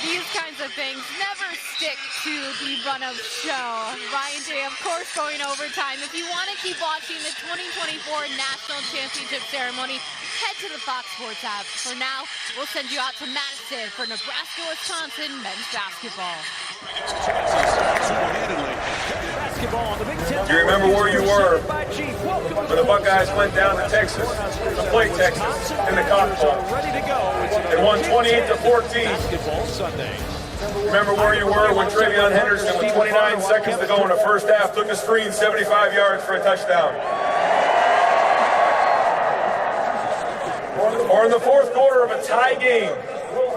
These kinds of things never stick to the run of show. Ryan Day, of course, going overtime. If you want to keep watching the 2024 National Championship ceremony, head to the Fox Sports app. For now, we'll send you out to Madison for Nebraska-Wisconsin men's basketball. Do you remember where you were when the Buckeyes went down to Texas, to play Texas in the Cotton Bowl? They won 28-14. Remember where you were when Trevion Henderson, with 29 seconds to go in the first half, took a screen 75 yards for a touchdown? Or in the fourth quarter of a tie game,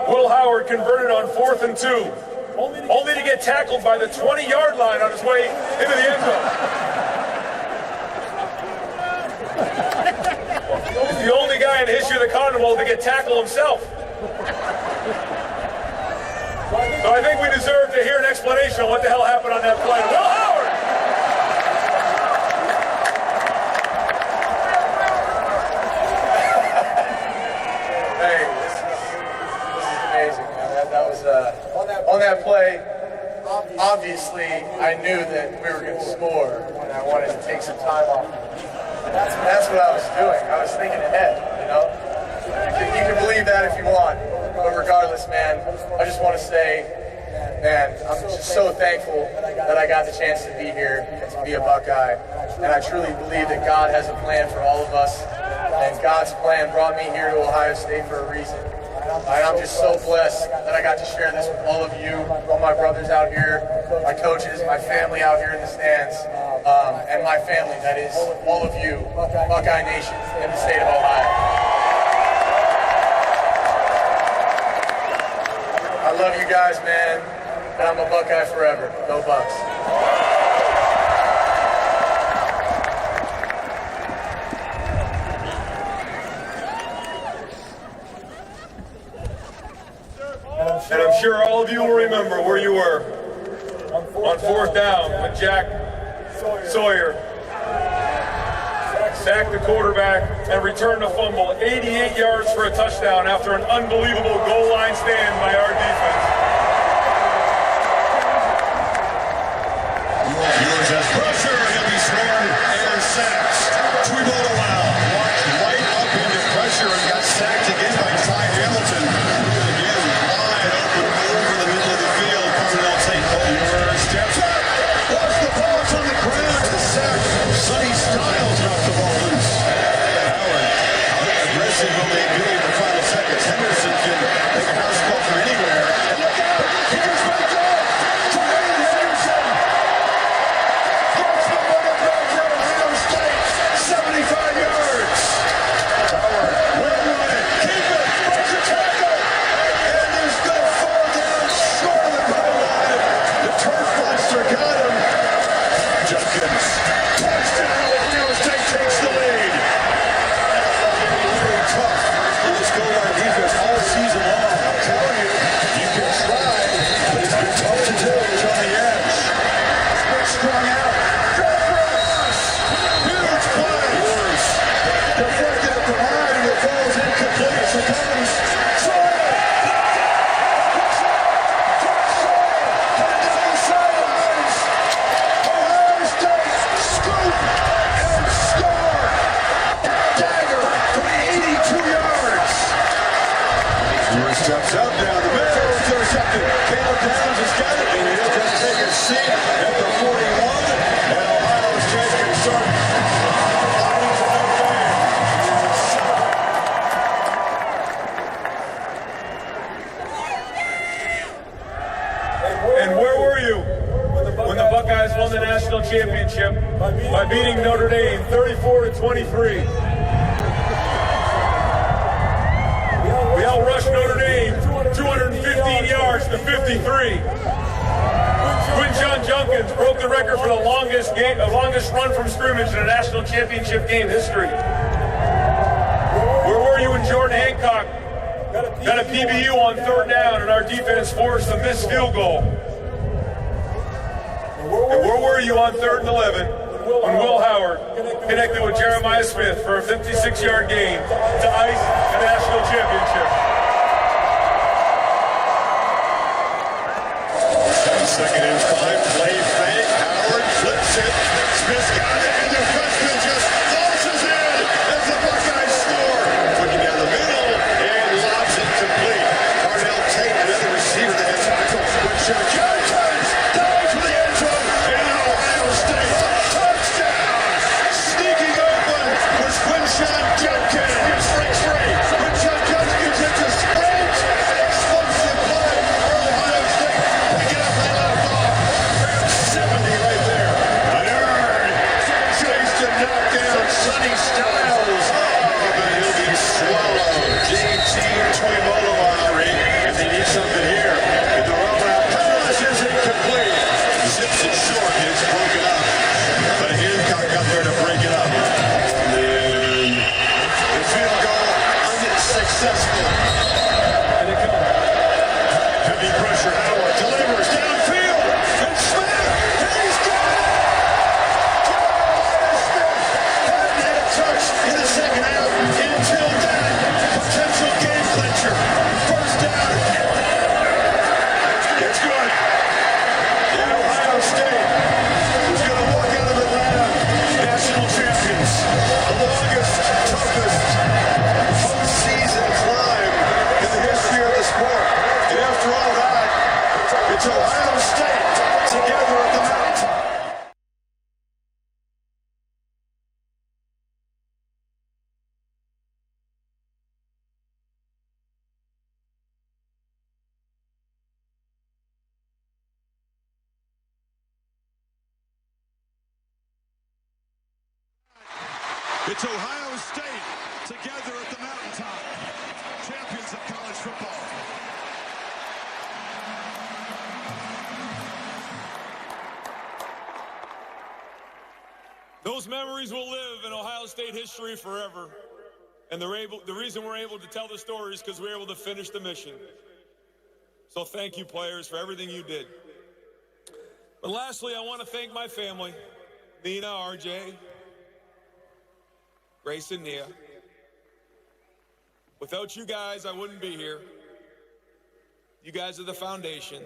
Will Howard converted on 4th and 2. Only to get tackled by the 20-yard line on his way into the end zone. He's the only guy in the history of the Cotton Bowl to get tackled himself. So I think we deserve to hear an explanation of what the hell happened on that play. Will Howard! Hey, this is amazing, man. That was on that play. Obviously, I knew that we were going to score, and I wanted to take some time off. That's what I was doing. I was thinking ahead, you know. You can believe that if you want, but regardless, man, I just want to say, man, I'm just so thankful that I got the chance to be here and to be a Buckeye, and I truly believe that God has a plan for all of us, and God's plan brought me here to Ohio State for a reason. I'm just so blessed that I got to share this with all of you, all my brothers out here, my coaches, my family out here in the stands, and my family, that is all of you, Buckeye Nation in the state of Ohio. I love you guys, man, and I'm a Buckeye forever. Go Bucks. And I'm sure all of you will remember where you were on 4th down when Jack Sawyer sacked the quarterback and returned a fumble 88 yards for a touchdown after an unbelievable goal line stand by our defense. Yours has pressure, he'll be scored and sacked. Tuimoloau walked right up into pressure and got sacked again by Ty Hamilton. Again, wide open over the middle of the field. Carnell Tate steps up. Watch the ball's on the ground. The sack. Sonny Styles knocked the ball loose. Howard, how aggressive will they be in the final seconds? Henderson can make a Notre Dame, 34-23. We outrushed Notre Dame, 215 yards to 53. Quinshon Judkins broke the record for the longest run from scrimmage in a national championship game history. Where were you when Jordan Hancock got a PBU on third down and our defense forced a missed field goal? And where were you on 3rd and 11 when Will Howard connected with Jeremiah Smith for a 56-yard gain to ice a national championship? 10-second incline, play fake, Howard flips it, Smith's got it, and the freshman just launches in as the Buckeyes score. Looking down the middle, and lobs it complete. Darnell Tate, another receiver that has tackles. Quinshon Judkins dives for the end zone, and Ohio State touchdown! Sneaking open was Quinshon Judkins. Quinshon Judkins hits a sprint, explosive play for Ohio State. Pick it up, they let it off. 70 right there. Nerd chased to knock down Sonny Styles. Oh, but he'll be swallowed. JT Tuimoloau, if they need something here. And the rollout pass is incomplete. Zips it short, and it's broken up. But Hancock got there to break it up. And then the field goal unsuccessful. And it comes. Heavy pressure, Howard delivers downfield, and Smith, he's got it! Smith hadn't had a touch in the second half until then. Potential game clincher. First down. It's good. And Ohio State is going to walk out of Atlanta national champions. The longest, toughest postseason climb in the history of the sport. And after all that, it's Ohio State together at the mountain. It's Ohio State together at the mountaintop. Champions of college football. Those memories will live in Ohio State history forever. And the reason we're able to tell the story is because we were able to finish the mission. So thank you, players, for everything you did. But lastly, I want to thank my family, Nina, RJ, Grace, and Nia. Without you guys, I wouldn't be here. You guys are the foundation.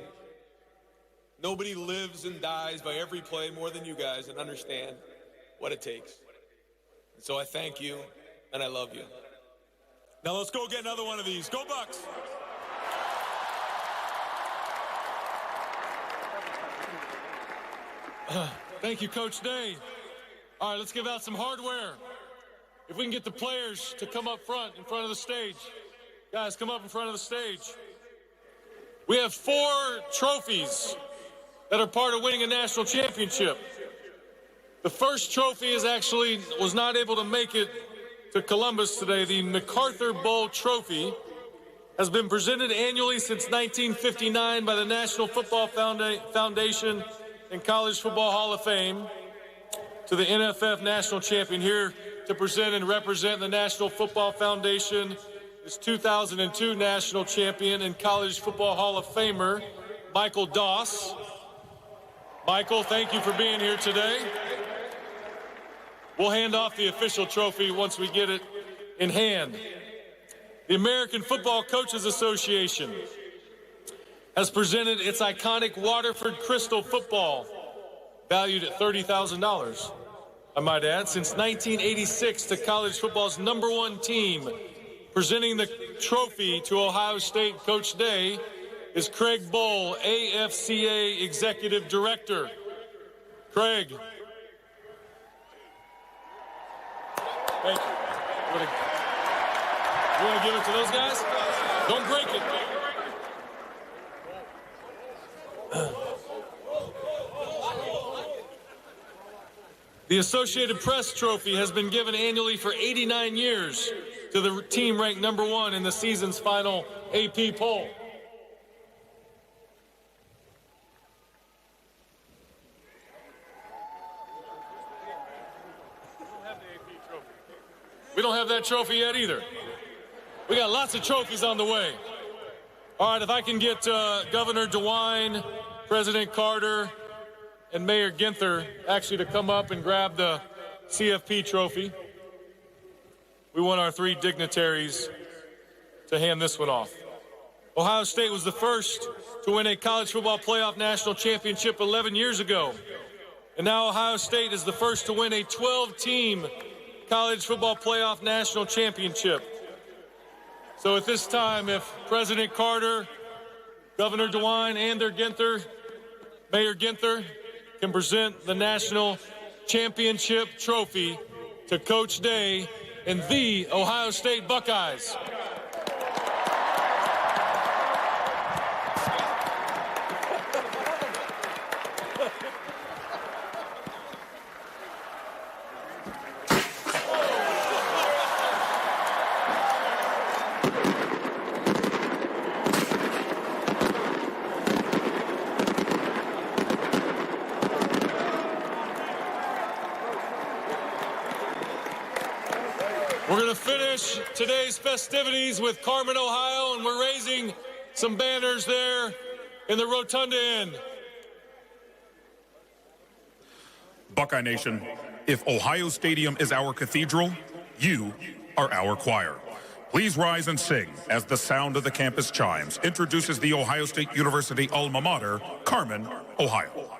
Nobody lives and dies by every play more than you guys and understand what it takes. And so I thank you, and I love you. Now let's go get another one of these. Go Bucks! Thank you, Coach Day. All right, let's give out some hardware. If we can get the players to come up front, in front of the stage. Guys, come up in front of the stage. We have 4 trophies that are part of winning a national championship. The first trophy was not able to make it to Columbus today. The MacArthur Bowl Trophy has been presented annually since 1959 by the National Football Foundation and College Football Hall of Fame to the NFF National Champion. Here to present and represent the National Football Foundation is 2002 National Champion and College Football Hall of Famer, Michael Doss. Michael, thank you for being here today. We'll hand off the official trophy once we get it in hand. The American Football Coaches Association has presented its iconic Waterford Crystal football, valued at $30,000. I might add, since 1986 to college football's #1 team. Presenting the trophy to Ohio State Coach Day is Craig Bohl, AFCA Executive Director. Craig. Thank you. You want to give it to those guys? Don't break it. The Associated Press Trophy has been given annually for 89 years to the team ranked #1 in the season's final AP poll. We don't have that trophy yet either. We got lots of trophies on the way. All right, if I can get Governor DeWine, President Carter, and Mayor Ginther actually to come up and grab the CFP trophy. We want our 3 dignitaries to hand this one off. Ohio State was the first to win a college football playoff national championship 11 years ago. And now Ohio State is the first to win a 12-team college football playoff national championship. So at this time, if President Carter, Governor DeWine, and their Mayor Ginther can present the national championship trophy to Coach Day and the Ohio State Buckeyes. We're going to finish today's festivities with Carmen, Ohio, and we're raising some banners there in the rotunda end. Buckeye Nation, if Ohio Stadium is our cathedral, you are our choir. Please rise and sing as the sound of the campus chimes introduces the Ohio State University alma mater, Carmen, Ohio.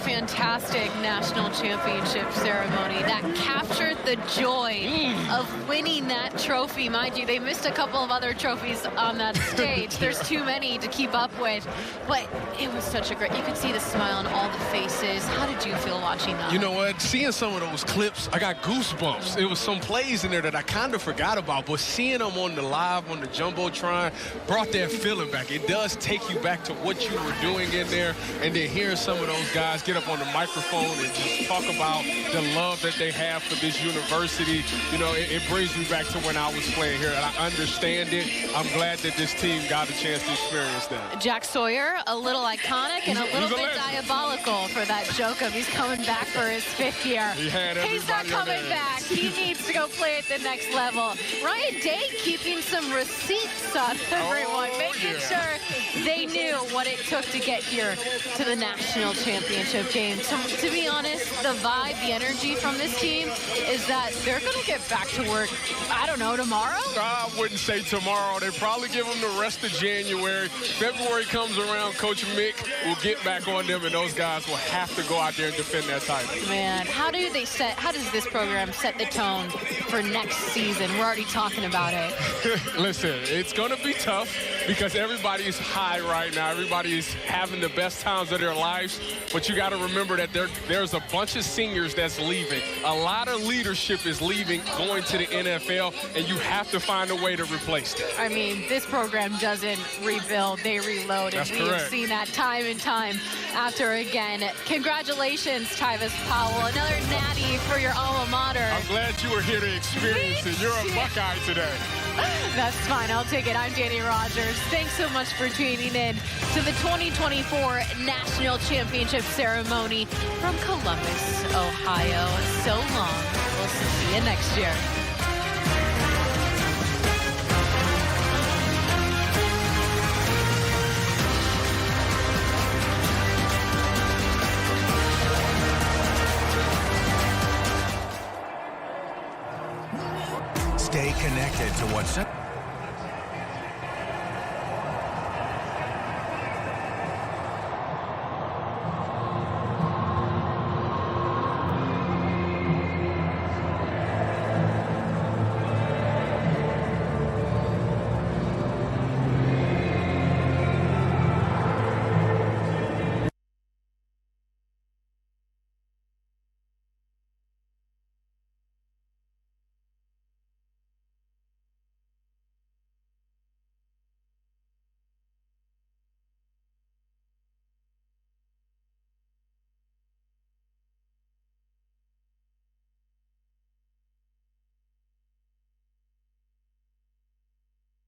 Fantastic national championship ceremony that captured the joy of winning that trophy. Mind you, they missed a couple of other trophies on that stage. There's too many to keep up with, but it was such a great, you could see the smile on all the faces. How did you feel watching that? You know what, seeing some of those clips, I got goosebumps. It was some plays in there that I kind of forgot about, but seeing them on the live, on the Jumbotron, brought that feeling back. It does take you back to what you were doing in there, and then hearing some of those guys get up on the microphone and just talk about the love that they have for this university. You know, it brings me back to when I was playing here, and I understand it. I'm glad that this team got a chance to experience that. Jack Sawyer, a little iconic and a little bit diabolical for that joke of he's coming back for his 5th year. He's not coming back. He needs to go play at the next level. Ryan Day keeping some receipts on everyone, making sure they knew what it took to get here to the national championship game. game. To be honest, the vibe, the energy from this team is that they're going to get back to work, I don't know, tomorrow? I wouldn't say tomorrow. They probably give them the rest of January. February comes around, Coach Mick will get back on them, and those guys will have to go out there and defend that title. Man, how does this program set the tone for next season? We're already talking about it. Listen, it's going to be tough because everybody's high right now. Everybody is having the best times of their lives, but you got to remember that there's a bunch of seniors that's leaving. A lot of leadership is leaving, going to the NFL, and you have to find a way to replace that. I mean, this program doesn't rebuild, they reload, and we have seen that time and time after again. Congratulations, Tyvis Powell, another natty for your alma mater. I'm glad you were here to experience it. You're a Buckeye today. That's fine. I'll take it. I'm Danny Rogers. Thanks so much for tuning in to the 2024 National Championship Ceremony from Columbus, Ohio. So long. We'll see you next year. Stay connected to what's up.